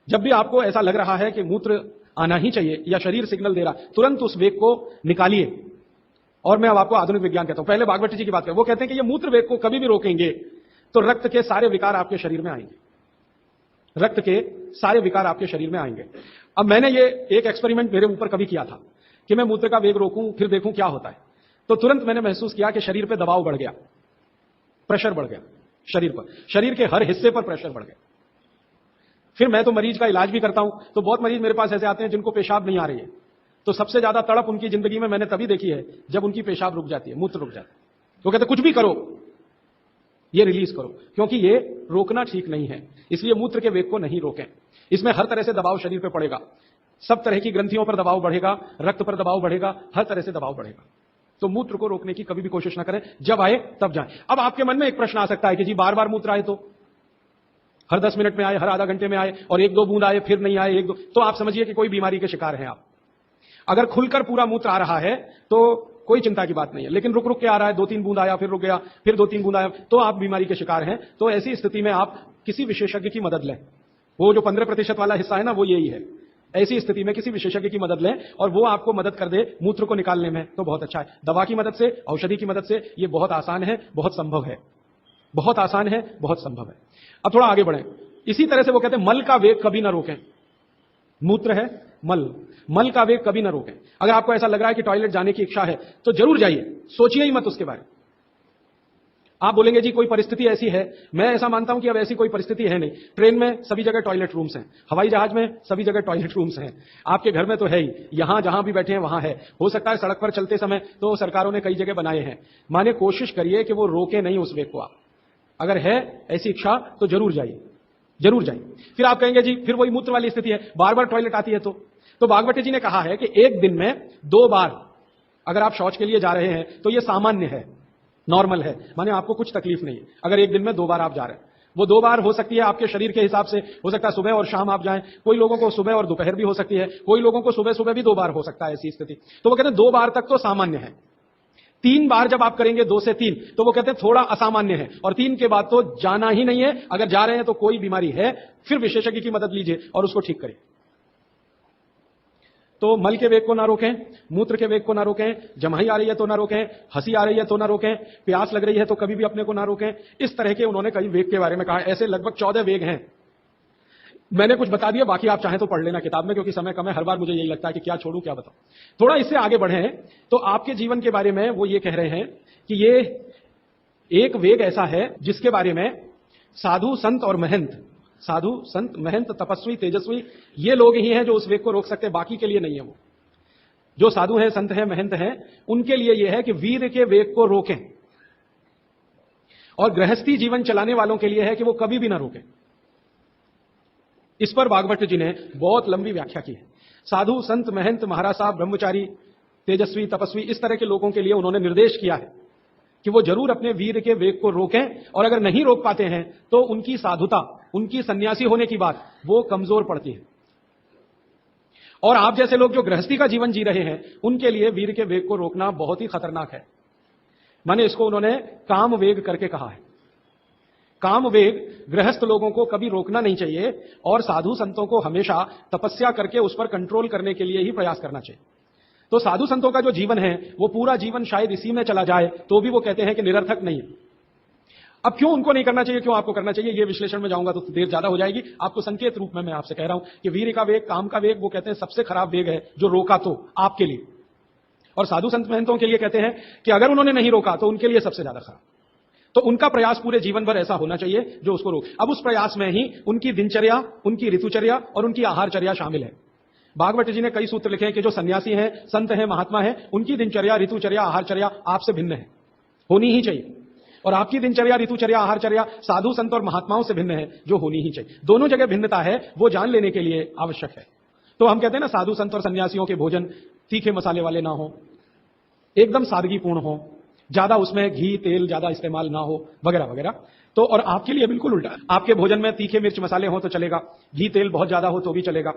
जब भी आपको ऐसा लग रहा है कि मूत्र आना ही चाहिए या शरीर सिग्नल दे रहा, तुरंत उस वेग को निकालिए। और मैं अब आपको आधुनिक विज्ञान कहता हूं, पहले भागवत जी की बात करें। वो कहते हैं कि ये मूत्र वेग को कभी भी रोकेंगे तो रक्त के सारे विकार आपके शरीर में आएंगे, रक्त के सारे विकार आपके शरीर में आएंगे। अब मैंने ये एक एक्सपेरिमेंट मेरे ऊपर कभी किया था कि मैं मूत्र का वेग रोकूं फिर देखूं क्या होता है। तो तुरंत मैंने महसूस किया कि शरीर पे दबाव बढ़ गया, प्रेशर बढ़ गया शरीर पर, शरीर के हर हिस्से पर प्रेशर बढ़ गया। फिर मैं तो मरीज का इलाज भी करता हूं, तो बहुत मरीज मेरे पास ऐसे आते हैं जिनको पेशाब नहीं आ रही है, तो सबसे ज्यादा तड़प उनकी जिंदगी में मैंने तभी देखी है जब उनकी पेशाब रुक जाती है, मूत्र रुक जाता है। तो कहते कुछ भी करो, ये रिलीज करो, क्योंकि ये रोकना ठीक नहीं है। इसलिए मूत्र के वेग को नहीं रोकें। इसमें हर तरह से दबाव शरीर पर पड़ेगा, सब तरह की ग्रंथियों पर दबाव बढ़ेगा, रक्त पर दबाव बढ़ेगा, हर तरह से दबाव बढ़ेगा। तो मूत्र को रोकने की कभी भी कोशिश ना करें, जब आए तब जाएं। अब आपके मन में एक प्रश्न आ सकता है कि जी बार बार मूत्र आए, तो हर 10 मिनट में आए, हर आधा घंटे में आए, और 1-2 बूंद आए फिर नहीं आए, 1-2, तो आप समझिए कि कोई बीमारी के शिकार हैं आप। अगर खुलकर पूरा मूत्र आ रहा है तो कोई चिंता की बात नहीं है, लेकिन रुक रुक के आ रहा है, 2-3 बूंद आया फिर रुक गया, फिर 2-3 बूंद आया, तो आप बीमारी के शिकार हैं। तो ऐसी स्थिति में आप किसी विशेषज्ञ की मदद लें। वो जो 15% वाला हिस्सा है ना, वो यही है। ऐसी स्थिति में किसी विशेषज्ञ की मदद लें और वो आपको मदद कर दे मूत्र को निकालने में, तो बहुत अच्छा है। दवा की मदद से, औषधि की मदद से ये बहुत आसान है, बहुत संभव है, बहुत आसान है, बहुत संभव है। अब थोड़ा आगे बढ़ें। इसी तरह से वो कहते हैं मल का वेग कभी ना रोकें। मूत्र है, मल का वेग कभी ना रोकें। अगर आपको ऐसा लग रहा है कि टॉयलेट जाने की इच्छा है तो जरूर जाइए, सोचिए ही मत उसके बारे में। आप बोलेंगे जी कोई परिस्थिति ऐसी है, मैं ऐसा मानता हूं कि अब ऐसी कोई परिस्थिति है नहीं। ट्रेन में सभी जगह टॉयलेट रूम्स हैं, हवाई जहाज में सभी जगह टॉयलेट रूम्स हैं, आपके घर में तो है ही, यहां जहां भी बैठे हैं वहां है, हो सकता है सड़क पर चलते समय तो सरकारों ने कई जगह बनाए हैं। माने कोशिश करिए कि वो रोके नहीं उस वेग को। आप अगर है ऐसी इच्छा तो जरूर जाइए, जरूर जाइए। फिर आप कहेंगे जी फिर वही मूत्र वाली स्थिति है, बार बार टॉयलेट आती है। तो भागवत जी ने कहा है कि एक दिन में 2 बार अगर आप शौच के लिए जा रहे हैं तो यह सामान्य है, नॉर्मल है, माने आपको कुछ तकलीफ नहीं है। अगर एक दिन में 2 बार आप जा रहे हैं, वो 2 बार हो सकती है आपके शरीर के हिसाब से, हो सकता है सुबह और शाम आप जाएं, कोई लोगों को सुबह और दोपहर भी हो सकती है, कोई लोगों को सुबह सुबह भी 2 बार हो सकता है ऐसी स्थिति। तो वो कहते हैं 2 बार तक तो सामान्य है। 3 बार जब आप करेंगे, 2 से 3, तो वो कहते हैं थोड़ा असामान्य है, और 3 के बाद तो जाना ही नहीं है। अगर जा रहे हैं तो कोई बीमारी है, फिर विशेषज्ञ की मदद लीजिए और उसको ठीक करें। तो मल के वेग को ना रोकें, मूत्र के वेग को ना रोकें, जमाई आ रही है तो ना रोकें, हंसी आ रही है तो ना रोकें, प्यास लग रही है तो कभी भी अपने को ना रोकें। इस तरह के उन्होंने कई वेग के बारे में कहा। ऐसे लगभग 14 वेग हैं। मैंने कुछ बता दिया, बाकी आप चाहें तो पढ़ लेना किताब में, क्योंकि समय कम है। हर बार मुझे यही लगता है कि क्या छोड़ूं क्या बताऊं। थोड़ा इससे आगे बढ़े तो आपके जीवन के बारे में वो ये कह रहे हैं कि ये एक वेग ऐसा है जिसके बारे में साधु संत और महंत, साधु संत महंत तपस्वी तेजस्वी, ये लोग ही हैं जो उस वेग को रोक सकते हैं, बाकी के लिए नहीं है। वो जो साधु हैं, संत हैं, महंत हैं, उनके लिए यह है कि वीर के वेग को रोकें। और गृहस्थी जीवन चलाने वालों के लिए है कि वो कभी भी ना रोकें। इस पर भागवत जी ने बहुत लंबी व्याख्या की है। साधु संत महंत महाराज साहब ब्रह्मचारी तेजस्वी तपस्वी, इस तरह के लोगों के लिए उन्होंने निर्देश किया है कि वो जरूर अपने वीर के वेग को रोकें, और अगर नहीं रोक पाते हैं तो उनकी साधुता, उनकी सन्यासी होने की बात वो कमजोर पड़ती है। और आप जैसे लोग जो गृहस्थी का जीवन जी रहे हैं, उनके लिए वीर के वेग को रोकना बहुत ही खतरनाक है। माने इसको उन्होंने काम वेग करके कहा है। काम वेग गृहस्थ लोगों को कभी रोकना नहीं चाहिए, और साधु संतों को हमेशा तपस्या करके उस पर कंट्रोल करने के लिए ही प्रयास करना चाहिए। तो साधु संतों का जो जीवन है वो पूरा जीवन शायद इसी में चला जाए तो भी वो कहते हैं कि निरर्थक नहीं है। अब क्यों उनको नहीं करना चाहिए, क्यों आपको करना चाहिए, ये विश्लेषण में जाऊंगा तो देर ज्यादा हो जाएगी। आपको संकेत रूप में मैं आपसे कह रहा हूं कि वीर का वेग, काम का वेग, वो कहते हैं सबसे खराब वेग है जो रोका तो आपके लिए। और साधु संत महंतों के लिए कहते हैं कि अगर उन्होंने नहीं रोका तो उनके लिए सबसे ज्यादा खराब। तो उनका प्रयास पूरे जीवन भर ऐसा होना चाहिए जो उसको रोक। अब उस प्रयास में ही उनकी दिनचर्या, उनकी ऋतुचर्या और उनकी आहारचर्या शामिल है। भागवत जी ने कई सूत्र लिखे हैं कि जो सन्यासी हैं, संत हैं, महात्मा हैं, उनकी दिनचर्या, ऋतुचर्या, आहारचर्या आपसे भिन्न है, होनी ही चाहिए। और आपकी दिनचर्या, ऋतुचर्या, आहारचर्या साधु संत और महात्माओं से भिन्न है, जो होनी ही चाहिए। दोनों जगह भिन्नता है, वो जान लेने के लिए आवश्यक है। तो हम कहते हैं ना, साधु संत और सन्यासियों के भोजन तीखे मसाले वाले ना हो, एकदम सादगीपूर्ण हो, ज्यादा उसमें घी तेल ज्यादा इस्तेमाल ना हो, वगैरह वगैरह। तो और आपके लिए बिल्कुल उल्टा, आपके भोजन में तीखे मिर्च मसाले हो तो चलेगा, घी तेल बहुत ज्यादा हो तो भी चलेगा।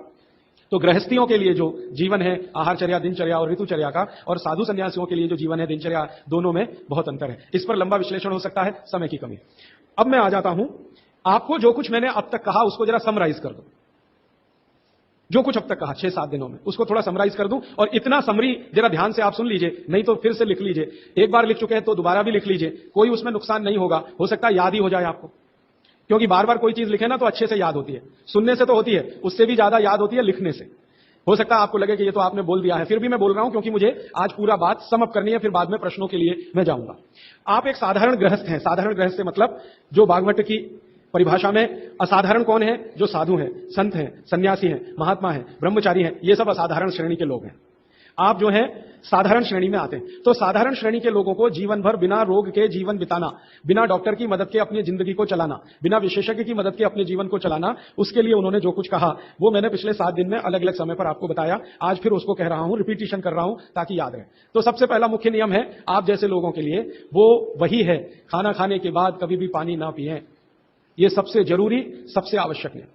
तो गृहस्थियों के लिए जो जीवन है आहारचर्या, दिनचर्या और ऋतुचर्या का, और साधु सन्यासियों के लिए जो जीवन है दिनचर्या, दोनों में बहुत अंतर है। इस पर लंबा विश्लेषण हो सकता है, समय की कमी। अब मैं आ जाता हूं, आपको जो कुछ मैंने अब तक कहा उसको जरा समराइज कर दो। जो कुछ अब तक कहा 6-7 दिनों में, उसको थोड़ा समराइज कर दूं। और इतना समरी जरा ध्यान से आप सुन लीजिए, नहीं तो फिर से लिख लीजिए। एक बार लिख चुके हैं तो दोबारा भी लिख लीजिए, कोई उसमें नुकसान नहीं होगा। हो सकता है याद ही हो जाए आपको, क्योंकि बार बार कोई चीज लिखे ना तो अच्छे से याद होती है। सुनने से तो होती है, उससे भी ज्यादा याद होती है लिखने से। हो सकता है आपको लगे कि ये तो आपने बोल दिया है, फिर भी मैं बोल रहा हूं क्योंकि मुझे आज पूरा बात सम अप करनी है, फिर बाद में प्रश्नों के लिए मैं जाऊंगा। आप एक साधारण गृहस्थ हैं। साधारण गृहस्थ से मतलब जो भागवत की परिभाषा में असाधारण कौन है? जो साधु हैं, संत हैं, सन्यासी हैं, महात्मा हैं, ब्रह्मचारी हैं, ये सब असाधारण श्रेणी के लोग हैं। आप जो हैं साधारण श्रेणी में आते हैं। तो साधारण श्रेणी के लोगों को जीवन भर बिना रोग के जीवन बिताना, बिना डॉक्टर की मदद के अपनी जिंदगी को चलाना, बिना विशेषज्ञ की मदद के अपने जीवन को चलाना, उसके लिए उन्होंने जो कुछ कहा वो मैंने पिछले 7 दिन में अलग अलग समय पर आपको बताया। आज फिर उसको कह रहा हूं, रिपीटिशन कर रहा हूं ताकि याद रहे। तो सबसे पहला मुख्य नियम है आप जैसे लोगों के लिए, वो वही है, खाना खाने के बाद कभी भी पानी ना पिएं। ये सबसे जरूरी, सबसे आवश्यक है।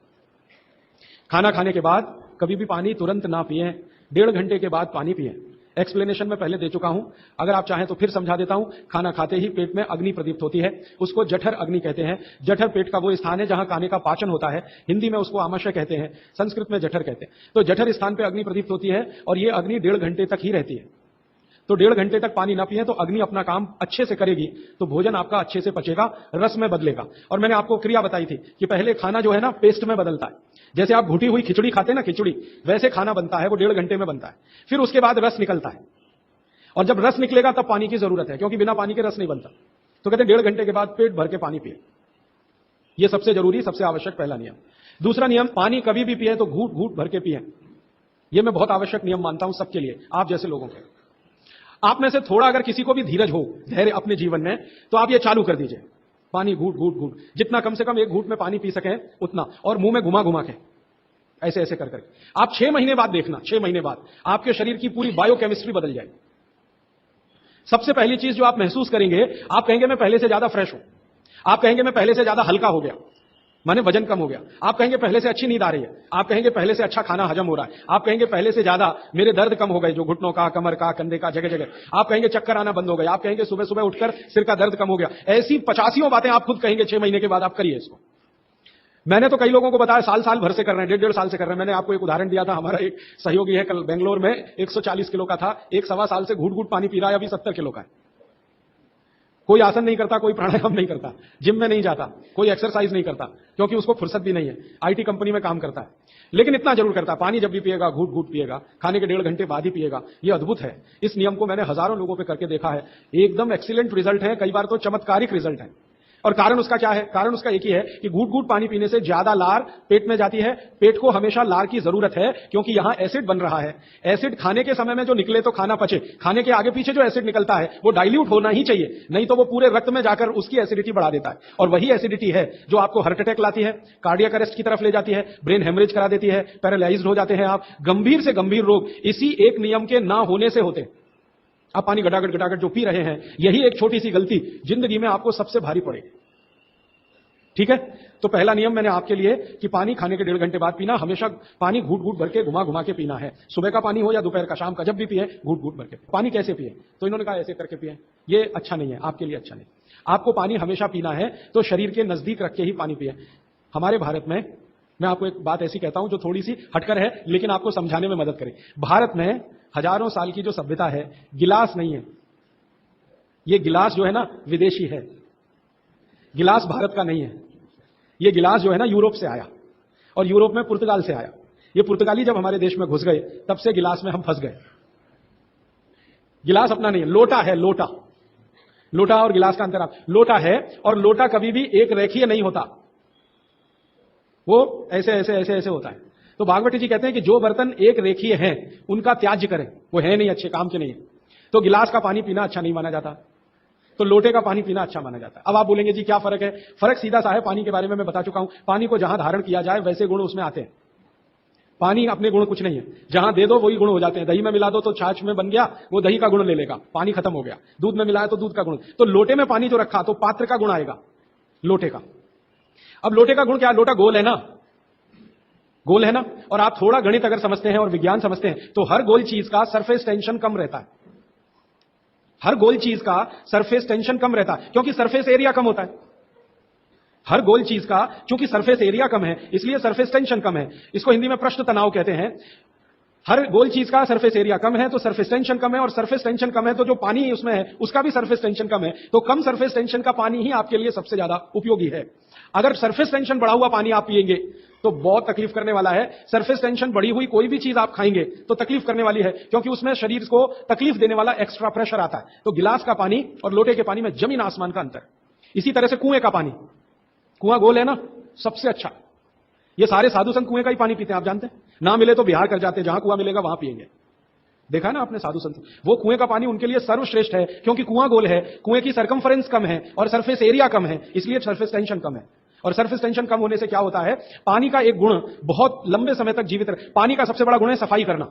खाना खाने के बाद कभी भी पानी तुरंत ना पिएं, 1.5 घंटे के बाद पानी पिएं। एक्सप्लेनेशन में पहले दे चुका हूं, अगर आप चाहें तो फिर समझा देता हूं। खाना खाते ही पेट में अग्नि प्रदीप्त होती है, उसको जठर अग्नि कहते हैं। जठर पेट का वो स्थान है जहां खाने का पाचन होता है। हिंदी में उसको आमाशय कहते हैं, संस्कृत में जठर कहते हैं। तो जठर स्थान पे अग्नि प्रदीप्त होती है और ये अग्नि 1.5 घंटे तक ही रहती है। तो 1.5 घंटे तक पानी ना पिए तो अग्नि अपना काम अच्छे से करेगी, तो भोजन आपका अच्छे से पचेगा, रस में बदलेगा। और मैंने आपको क्रिया बताई थी कि पहले खाना जो है ना पेस्ट में बदलता है। जैसे आप घुटी हुई खिचड़ी खाते हैं ना, खिचड़ी वैसे खाना बनता है, वो 1.5 घंटे में बनता है। फिर उसके बाद रस निकलता है, और जब रस निकलेगा तब पानी की जरूरत है, क्योंकि बिना पानी के रस नहीं बनता। तो कहते हैं 1.5 घंटे के बाद पेट भर के पानी पिए। यह सबसे जरूरी, सबसे आवश्यक पहला नियम। दूसरा नियम, पानी कभी भी पिए तो घूट घूट भर के पिए। यह मैं बहुत आवश्यक नियम मानता हूं सबके लिए, आप जैसे लोगों के। आप में से थोड़ा अगर किसी को भी धीरज हो, धैर्य अपने जीवन में, तो आप ये चालू कर दीजिए, पानी घूट घूट घूट, जितना कम से कम 1 घूट में पानी पी सकें उतना, और मुंह में घुमा घुमा के ऐसे ऐसे कर करके। आप 6 महीने बाद देखना, 6 महीने बाद आपके शरीर की पूरी बायोकेमिस्ट्री बदल जाएगी। सबसे पहली चीज जो आप महसूस करेंगे, आप कहेंगे मैं पहले से ज्यादा फ्रेश हूं, आप कहेंगे मैं पहले से ज्यादा हल्का हो गया, माने वजन कम हो गया, आप कहेंगे पहले से अच्छी नींद आ रही है, आप कहेंगे पहले से अच्छा खाना हजम हो रहा है, आप कहेंगे पहले से ज्यादा मेरे दर्द कम हो गए, जो घुटनों का, कमर का, कंधे का, जगह जगह, आप कहेंगे चक्कर आना बंद हो गए, आप कहेंगे सुबह सुबह उठकर सिर का दर्द कम हो गया। ऐसी 85 बातें आप खुद कहेंगे 6 महीने के बाद। आप करिए इसको, मैंने तो कई लोगों को बताया साल साल भर से कर रहे हैं, 1.5 साल से कर रहे हैं। मैंने आपको एक उदाहरण दिया था, हमारा एक सहयोगी है कल बेंगलोर में 140 किलो का था, 1 सवा साल से घूट घूट पानी पी रहा है, अभी 70 किलो का है। कोई आसन नहीं करता, कोई प्राणायाम नहीं करता, जिम में नहीं जाता, कोई एक्सरसाइज नहीं करता, क्योंकि उसको फुर्सत भी नहीं है, आईटी कंपनी में काम करता है। लेकिन इतना जरूर करता है, पानी जब भी पिएगा घूट घूट पिएगा, खाने के 1.5 घंटे बाद ही पिएगा। ये अद्भुत है। इस नियम को मैंने हजारों लोगों पे करके देखा है, एकदम एक्सीलेंट रिजल्ट है, कई बार तो चमत्कारिक रिजल्ट है। और कारण उसका क्या है? कारण उसका एक ही है कि घूट घूट पानी पीने से ज्यादा लार पेट में जाती है। पेट को हमेशा लार की जरूरत है, क्योंकि यहां एसिड बन रहा है। एसिड खाने के समय में जो निकले तो खाना पचे, खाने के आगे पीछे जो एसिड निकलता है वो डाइल्यूट होना ही चाहिए, नहीं तो वो पूरे रक्त में जाकर उसकी एसिडिटी बढ़ा देता है। और वही एसिडिटी है जो आपको हार्ट अटैक लाती है, कार्डियक अरेस्ट की तरफ ले जाती है, ब्रेन हेमरेज करा देती है, पैरालाइज्ड हो जाते हैं आप। गंभीर से गंभीर रोग इसी एक नियम के ना होने से होते हैं। आप पानी घटाघट घटाघट जो पी रहे हैं, यही एक छोटी सी गलती जिंदगी में आपको सबसे भारी पड़ेगी। ठीक है? तो पहला नियम मैंने आपके लिए कि पानी खाने के 1.5 घंटे बाद पीना, हमेशा पानी घूट घूट भर के घुमा घुमा के पीना है। सुबह का पानी हो या दोपहर का, शाम का, जब भी पिए घूट घूट भर के। पानी कैसे पिए? तो इन्होंने कहा ऐसे करके पिए। ये अच्छा नहीं है, आपके लिए अच्छा नहीं। आपको पानी हमेशा पीना है तो शरीर के नजदीक रख के ही पानी पिए। हमारे भारत में, मैं आपको एक बात ऐसी कहता हूं जो थोड़ी सी हटकर है, लेकिन आपको समझाने में मदद करे। भारत में हजारों साल की जो सभ्यता है, गिलास नहीं है। ये गिलास जो है ना विदेशी है, गिलास भारत का नहीं है। ये गिलास जो है ना यूरोप से आया, और यूरोप में पुर्तगाल से आया। ये पुर्तगाली जब हमारे देश में घुस गए, तब से गिलास में हम फंस गए। गिलास अपना नहीं है, लोटा है, लोटा। लोटा और गिलास का अंतर आप, लोटा है और लोटा कभी भी एक रेखीय नहीं होता, वो ऐसे ऐसे ऐसे ऐसे होता है। तो भागवती जी कहते हैं कि जो बर्तन एक रेखीय हैं उनका त्याज्य करें, वो है नहीं अच्छे, काम के नहीं है। तो गिलास का पानी पीना अच्छा नहीं माना जाता, तो लोटे का पानी पीना अच्छा माना जाता है। अब आप बोलेंगे जी क्या फर्क है? फर्क सीधा सा है, पानी के बारे में मैं बता चुका हूं। पानी को जहां धारण किया जाए वैसे गुण उसमें आते हैं। पानी अपने गुण कुछ नहीं है, जहां दे दो वही गुण हो जाते हैं। दही में मिला दो तो छाछ में बन गया, वो दही का गुण ले लेगा, पानी खत्म हो गया। दूध में मिलाया तो दूध का गुण। तो लोटे में पानी जो रखा तो पात्र का गुण आएगा, लोटे का। अब लोटे का गुण क्या? लोटा गोल है ना, गोल है ना। और आप थोड़ा गणित अगर समझते हैं और विज्ञान समझते हैं तो हर गोल चीज का सरफेस टेंशन कम रहता है। हर गोल चीज का सरफेस टेंशन कम रहता है, क्योंकि सरफेस एरिया कम होता है। हर गोल चीज का क्योंकि सरफेस एरिया कम है, इसलिए सरफेस टेंशन कम है। इसको हिंदी में पृष्ठ तनाव कहते हैं। हर गोल चीज का सरफेस एरिया कम है तो सरफेस टेंशन कम है, और सरफेस टेंशन कम है तो जो पानी उसमें है उसका भी सरफेस टेंशन कम है। तो कम सरफेस टेंशन का पानी ही आपके लिए सबसे ज्यादा उपयोगी है। अगर सरफेस टेंशन बढ़ा हुआ पानी आप पिएंगे तो बहुत तकलीफ करने वाला है। सरफेस टेंशन बढ़ी हुई कोई भी चीज आप खाएंगे तो तकलीफ करने वाली है, क्योंकि उसमें शरीर को तकलीफ देने वाला एक्स्ट्रा प्रेशर आता है। तो गिलास का पानी और लोटे के पानी में जमीन आसमान का अंतर। इसी तरह से कुएं का पानी, कुआं गोल है ना, सबसे अच्छा। ये सारे साधु संत कुएं का ही पानी पीते हैं, आप जानते हैं। ना मिले तो बिहार कर जाते हैं, जहां कुआं मिलेगा वहां पिएंगे। देखा ना आपने साधु संत, वो कुएं का पानी उनके लिए सर्वश्रेष्ठ है, क्योंकि कुआं गोल है, कुएं की सरकमफरेंस कम है और सरफेस एरिया कम है, इसलिए सरफेस टेंशन कम है। और सरफेस टेंशन कम होने से क्या होता है? पानी का एक गुण बहुत लंबे समय तक जीवित रहे। पानी का सबसे बड़ा गुण है सफाई करना।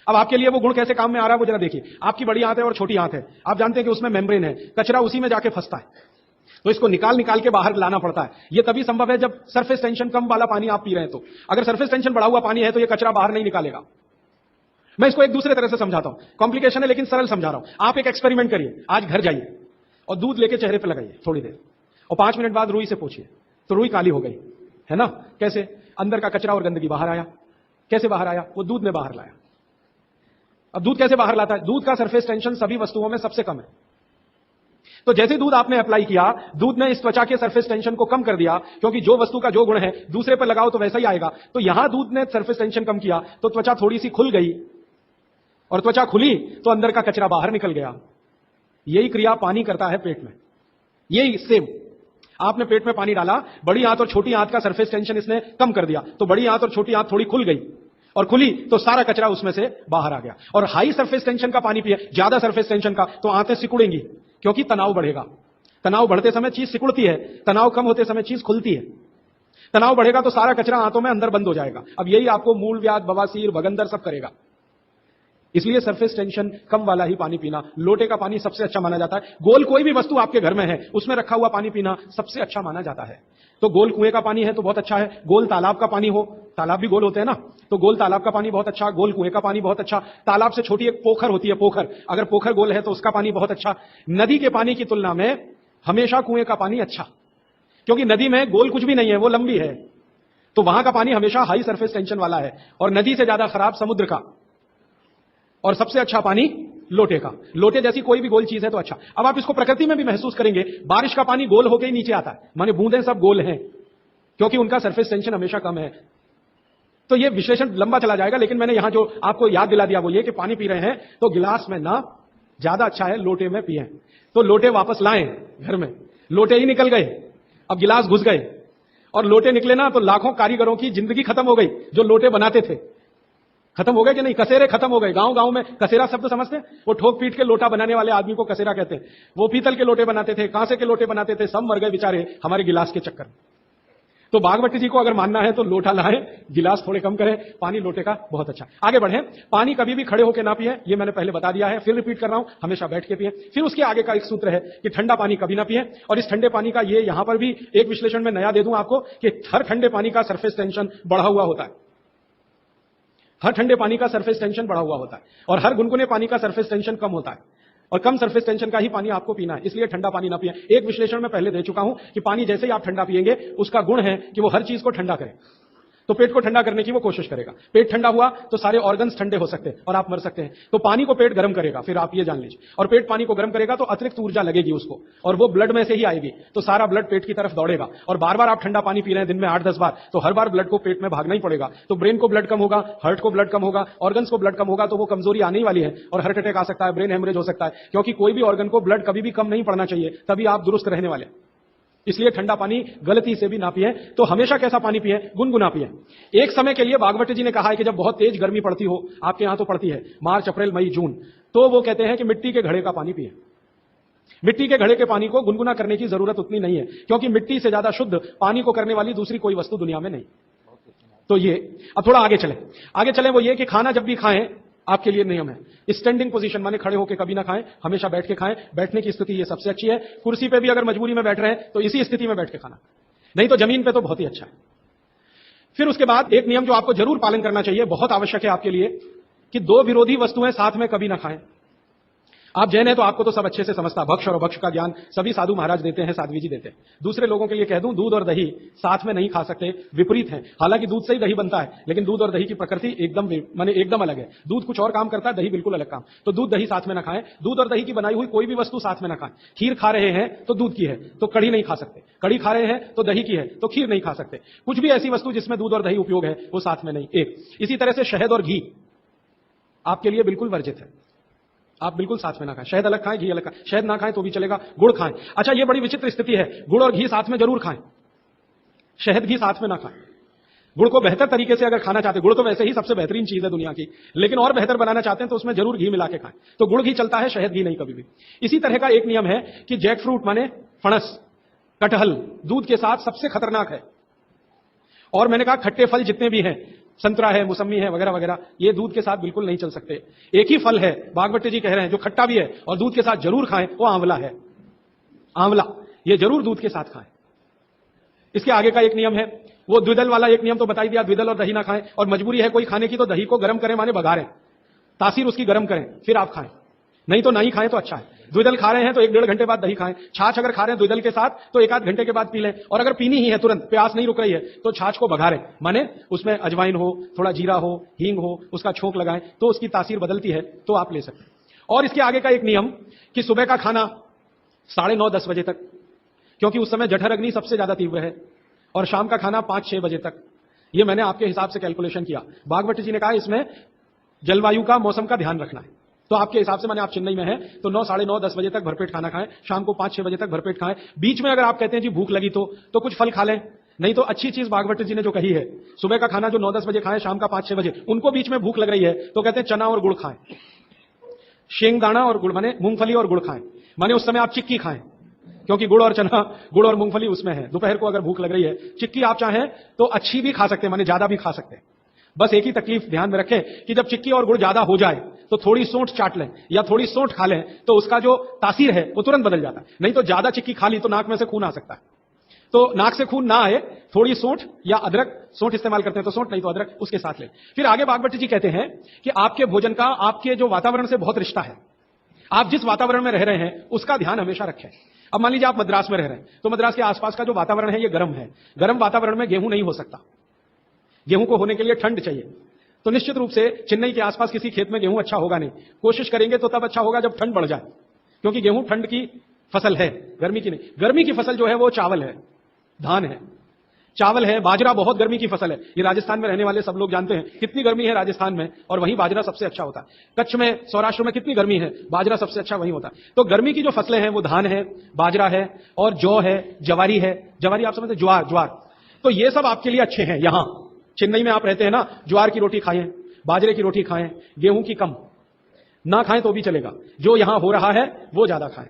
अब आपके लिए वो गुण कैसे काम में आ रहा है वो जरा देखिए। आपकी बड़ी आंत है और छोटी आंत है, आप जानते हैं कि उसमें मेम्ब्रेन है, कचरा उसी में जाके फंसता है, तो इसको निकाल निकाल के बाहर लाना पड़ता है। ये तभी संभव है जब सरफेस टेंशन कम वाला पानी आप पी रहे हैं। तो अगर सरफेस टेंशन बढ़ा हुआ पानी है तो ये कचरा बाहर नहीं निकालेगा। मैं इसको एक दूसरे तरह से समझाता हूं, कॉम्प्लिकेशन है लेकिन सरल समझा रहा हूं। आप एक एक्सपेरिमेंट करिए, आज घर जाइए और दूध लेके चेहरे पर लगाइए थोड़ी देर, और 5 मिनट बाद रुई से पूछिए तो रुई काली हो गई है ना। कैसे? अंदर का कचरा और गंदगी बाहर आया। कैसे बाहर आया? वो दूध ने बाहर लाया। अब दूध कैसे बाहर लाता है? दूध का सरफेस टेंशन सभी वस्तुओं में सबसे कम है। तो जैसे दूध आपने अप्लाई किया, दूध ने इस त्वचा के सरफेस टेंशन को कम कर दिया, क्योंकि जो वस्तु का जो गुण है दूसरे पर लगाओ तो वैसा ही आएगा। तो यहां दूध ने सरफेस टेंशन कम किया तो त्वचा थोड़ी सी खुल गई, और त्वचा खुली तो अंदर का कचरा बाहर निकल गया। यही क्रिया पानी करता है पेट में। यही सेम, आपने पेट में पानी डाला, बड़ी आंत और छोटी आंत का सरफेस टेंशन इसने कम कर दिया, तो बड़ी आंत और छोटी आंत थोड़ी खुल गई, और खुली तो सारा कचरा उसमें से बाहर आ गया। और हाई सरफेस टेंशन का पानी पिए, ज्यादा सरफेस टेंशन का, तो आंतें सिकुड़ेंगी, क्योंकि तनाव बढ़ेगा। तनाव बढ़ते समय चीज सिकुड़ती है, तनाव कम होते समय चीज खुलती है। तनाव बढ़ेगा तो सारा कचरा आंतों में अंदर बंद हो जाएगा। अब यही आपको मूलव्याध, बवासीर, भगंदर सब करेगा। इसलिए सरफेस टेंशन कम वाला ही पानी पीना, लोटे का पानी सबसे अच्छा माना जाता है। गोल कोई भी वस्तु आपके घर में है उसमें रखा हुआ पानी पीना सबसे अच्छा माना जाता है। तो गोल कुएं का पानी है तो बहुत अच्छा है, गोल तालाब का पानी हो, तालाब भी गोल होते हैं ना, तो गोल तालाब का पानी बहुत अच्छा, गोल कुएं का पानी बहुत अच्छा। तालाब से छोटी एक पोखर होती है, पोखर, अगर पोखर गोल है तो उसका पानी बहुत अच्छा। नदी के पानी की तुलना में हमेशा कुएं का पानी अच्छा। क्योंकि नदी में गोल कुछ भी नहीं है, वो लंबी है, तो वहां का पानी हमेशा हाई सरफेस टेंशन वाला है, और नदी से ज्यादा खराब समुद्र का, और सबसे अच्छा पानी लोटे का। लोटे जैसी कोई भी गोल चीज है तो अच्छा। अब आप इसको प्रकृति में भी महसूस करेंगे, बारिश का पानी गोल होकर ही नीचे आता है, माने बूंदें सब गोल हैं, क्योंकि उनका सरफेस टेंशन हमेशा कम है। तो ये विश्लेषण लंबा चला जाएगा, लेकिन मैंने यहां जो आपको याद दिला दिया वो ये कि पानी पी रहे हैं तो गिलास में ना, ज्यादा अच्छा है लोटे में पिए। तो लोटे वापस लाएं घर में, लोटे ही निकल गए, अब गिलास घुस गए, और लोटे निकले ना तो लाखों कारीगरों की जिंदगी खत्म हो गई जो लोटे बनाते थे। खत्म हो गए कि नहीं? कसेरे खत्म हो गए। गांव गांव में कसेरा शब्द समझते हैं? वो ठोक पीट के लोटा बनाने वाले आदमी को कसेरा कहते हैं। वो पीतल के लोटे बनाते थे, कांसे के लोटे बनाते थे, सब मर गए बेचारे हमारे गिलास के चक्कर में। तो बागवती जी को अगर मानना है तो लोटा लाएं, गिलास थोड़े कम करें, पानी लोटे का बहुत अच्छा। आगे बढ़ें। पानी कभी भी खड़े होकर ना पिए, ये मैंने पहले बता दिया है, फिर रिपीट कर रहा हूं, हमेशा बैठ के पिए। फिर उसके आगे का एक सूत्र है कि ठंडा पानी कभी ना पिए, और इस ठंडे पानी का ये यहां पर भी एक विश्लेषण में नया दे दूं आपको कि हर ठंडे पानी का सरफेस टेंशन बढ़ा हुआ होता है। हर ठंडे पानी का सरफेस टेंशन बढ़ा हुआ होता है, और हर गुनगुने पानी का सरफेस टेंशन कम होता है, और कम सरफेस टेंशन का ही पानी आपको पीना है, इसलिए ठंडा पानी ना पिए। एक विश्लेषण में पहले दे चुका हूं कि पानी जैसे ही आप ठंडा पिएंगे उसका गुण है कि वो हर चीज को ठंडा करे, तो पेट को ठंडा करने की वो कोशिश करेगा। पेट ठंडा हुआ तो सारे ऑर्गन्स ठंडे हो सकते हैं और आप मर सकते हैं। तो पानी को पेट गर्म करेगा, फिर आप ये जान लीजिए, और पेट पानी को गर्म करेगा तो अतिरिक्त ऊर्जा लगेगी उसको, और वो ब्लड में से ही आएगी, तो सारा ब्लड पेट की तरफ दौड़ेगा। और बार बार आप ठंडा पानी पी रहे हैं दिन में 8-10 बार, तो हर बार ब्लड को पेट में भागना ही पड़ेगा, तो ब्रेन को ब्लड कम होगा, हार्ट को ब्लड कम होगा, ऑर्गन्स को ब्लड कम होगा, तो वो कमजोरी आने ही वाली है, और हार्ट अटैक आ सकता है, ब्रेन हेमरेज हो सकता है, क्योंकि कोई भी ऑर्गन को ब्लड कभी भी कम नहीं पड़ना चाहिए, तभी आप दुरुस्त रहने वाले। इसलिए ठंडा पानी गलती से भी ना पिए। तो हमेशा कैसा पानी पिए? गुनगुना पिए। एक समय के लिए बागवती जी ने कहा है कि जब बहुत तेज गर्मी पड़ती हो, आपके यहां तो पड़ती है मार्च, अप्रैल, मई, जून, तो वो कहते हैं कि मिट्टी के घड़े का पानी पिए। मिट्टी के घड़े के पानी को गुनगुना करने की जरूरत उतनी नहीं है, क्योंकि मिट्टी से ज्यादा शुद्ध पानी को करने वाली दूसरी कोई वस्तु दुनिया में नहीं। तो ये, अब थोड़ा आगे चलें, वो ये कि खाना जब भी खाएं, आपके लिए नियम है, स्टैंडिंग पोजीशन, माने खड़े होकर कभी ना खाएं, हमेशा बैठ के खाएं। बैठने की स्थिति ये सबसे अच्छी है। कुर्सी पे भी अगर मजबूरी में बैठ रहे हैं तो इसी स्थिति में बैठ के खाना, नहीं तो जमीन पे तो बहुत ही अच्छा है। फिर उसके बाद एक नियम जो आपको जरूर पालन करना चाहिए, बहुत आवश्यक है आपके लिए, कि दो विरोधी वस्तुएं साथ में कभी ना खाएं। आप जैन है तो आपको तो सब अच्छे से समझता, भक्ष और अभक्ष का ज्ञान सभी साधु महाराज देते हैं, साध्वी जी देते हैं। दूसरे लोगों के लिए कह दूं, दूध और दही साथ में नहीं खा सकते, विपरीत है। हालांकि दूध से ही दही बनता है, लेकिन दूध और दही की प्रकृति एकदम अलग है। दूध कुछ और काम करता है, दही बिल्कुल अलग काम। तो दूध दही साथ में ना खाएं। दूध और दही की बनाई हुई कोई भी वस्तु साथ में ना खाएं। खीर खा रहे हैं तो दूध की है तो कढ़ी नहीं खा सकते, कढ़ी खा रहे हैं तो दही की है तो खीर नहीं खा सकते। कुछ भी ऐसी वस्तु जिसमें दूध और दही उपयोग है वो साथ में नहीं। एक इसी तरह से शहद और घी आपके लिए बिल्कुल वर्जित है, आप बिल्कुल साथ में ना खाएं। शहद अलग खाएं, घी अलग खाएं। शहद ना खाएं तो भी चलेगा, गुड़ खाएं। अच्छा, ये बड़ी विचित्र स्थिति है, गुड़ और घी साथ में जरूर खाएं, शहद घी साथ में ना खाएं। गुड़ को बेहतर तरीके से अगर खाना चाहते हैं, गुड़ तो वैसे ही सबसे बेहतरीन चीज है दुनिया की, लेकिन और बेहतर बनाना चाहते हैं तो उसमें जरूर घी मिला के खाएं। तो गुड़ घी चलता है, शहद घी नहीं कभी भी। इसी तरह का एक नियम है कि जैक फ्रूट माने फणस, कटहल दूध के साथ सबसे खतरनाक है। और मैंने कहा खट्टे फल जितने भी हैं, संतरा है, मौसमी है, वगैरह वगैरह, ये दूध के साथ बिल्कुल नहीं चल सकते। एक ही फल है, बागवती जी कह रहे हैं, जो खट्टा भी है और दूध के साथ जरूर खाएं, वो आंवला है। आंवला ये जरूर दूध के साथ खाएं। इसके आगे का एक नियम है, वो द्विदल वाला एक नियम तो बता ही दिया, द्विदल और दही ना खाएं। और मजबूरी है कोई खाने की तो दही को गर्म करें, माने बघारें, तासीर उसकी गर्म करें, फिर आप खाएं, नहीं तो नहीं खाएं तो अच्छा है। द्विदल खा रहे हैं तो 1-1.5 घंटे बाद दही खाएं। छाछ अगर खा रहे हैं द्विदल के साथ तो 1-8 घंटे के बाद पी लें। और अगर पीनी ही है तुरंत, प्यास नहीं रुक रही है, तो छाछ को बघारें, माने उसमें अजवाइन हो, थोड़ा जीरा हो, हींग हो, उसका छोंक लगाएं तो उसकी तासीर बदलती है, तो आप ले सकते हैं। और इसके आगे का एक नियम कि सुबह का खाना 9:30-10 बजे तक, क्योंकि उस समय जठर अग्नि सबसे ज्यादा तीव्र है, और शाम का खाना 5-6 बजे तक। ये मैंने आपके हिसाब से कैलकुलेशन किया। बागवती जी ने कहा इसमें जलवायु का, मौसम का ध्यान रखना है। तो आपके हिसाब से, माने आप चेन्नई में हैं तो 9-9:30-10 बजे तक भरपेट खाना खाएं, शाम को 5-6 बजे तक भरपेट खाएं। बीच में अगर आप कहते हैं जी भूख लगी तो कुछ फल खा लें, नहीं तो अच्छी चीज बागवती जी ने जो कही है, सुबह का खाना जो 9-10 बजे खाएं, शाम का 5-6 बजे, उनको बीच में भूख लग रही है तो कहते हैं चना और गुड़ खाएं, शेंगदाना और गुड़, माने मूंगफली और गुड़ खाएं, माने उस समय आप चिक्की खाएं, क्योंकि गुड़ और चना, गुड़ और मूंगफली उसमें है। दोपहर को अगर भूख लग रही है, चिक्की आप चाहें तो अच्छी भी खा सकते हैं, माने ज्यादा भी खा सकते हैं। बस एक ही तकलीफ ध्यान में रखें कि जब चिक्की और गुड़ ज्यादा हो जाए तो थोड़ी सोंठ चाट लें या थोड़ी सोंठ खा लें, तो उसका जो तासीर है वो तुरंत बदल जाता है। नहीं तो ज्यादा चिक्की खा ली तो नाक में से खून आ सकता है। तो नाक से खून ना आए, थोड़ी सोंठ या अदरक, सोंठ इस्तेमाल करते हैं तो सोंठ, नहीं तो अदरक, उसके साथ लें। फिर आगे बागवती जी कहते हैं कि आपके भोजन का आपके जो वातावरण से बहुत रिश्ता है। आप जिस वातावरण में रह रहे हैं उसका ध्यान हमेशा रखें। अब मान लीजिए आप मद्रास में रह रहे हैं, तो मद्रास के आसपास का जो वातावरण है ये गर्म है। गर्म वातावरण में गेहूं नहीं हो सकता, गेहूं को होने के लिए ठंड चाहिए। तो निश्चित रूप से चेन्नई के आसपास किसी खेत में गेहूं अच्छा होगा नहीं। कोशिश करेंगे तो तब अच्छा होगा जब ठंड बढ़ जाए, क्योंकि गेहूं ठंड की फसल है, गर्मी की नहीं। गर्मी की फसल जो है वो चावल है, धान है, चावल है। बाजरा बहुत गर्मी की फसल है, ये राजस्थान में रहने वाले सब लोग जानते हैं कितनी गर्मी है राजस्थान में, और वहीं बाजरा सबसे अच्छा होता है। कच्छ में, सौराष्ट्र में कितनी गर्मी है, बाजरा सबसे अच्छा वहीं होता है। तो गर्मी की जो फसलें हैं वो धान है, बाजरा है, और जौ है, जवारी है। जवारी आप समझते हैं, ज्वार, ज्वार। तो ये सब आपके लिए अच्छे हैं। यहां चेन्नई में आप रहते हैं ना, ज्वार की रोटी खाएं, बाजरे की रोटी खाएं, गेहूं की कम ना खाएं तो भी चलेगा, जो यहां हो रहा है वो ज्यादा खाएं।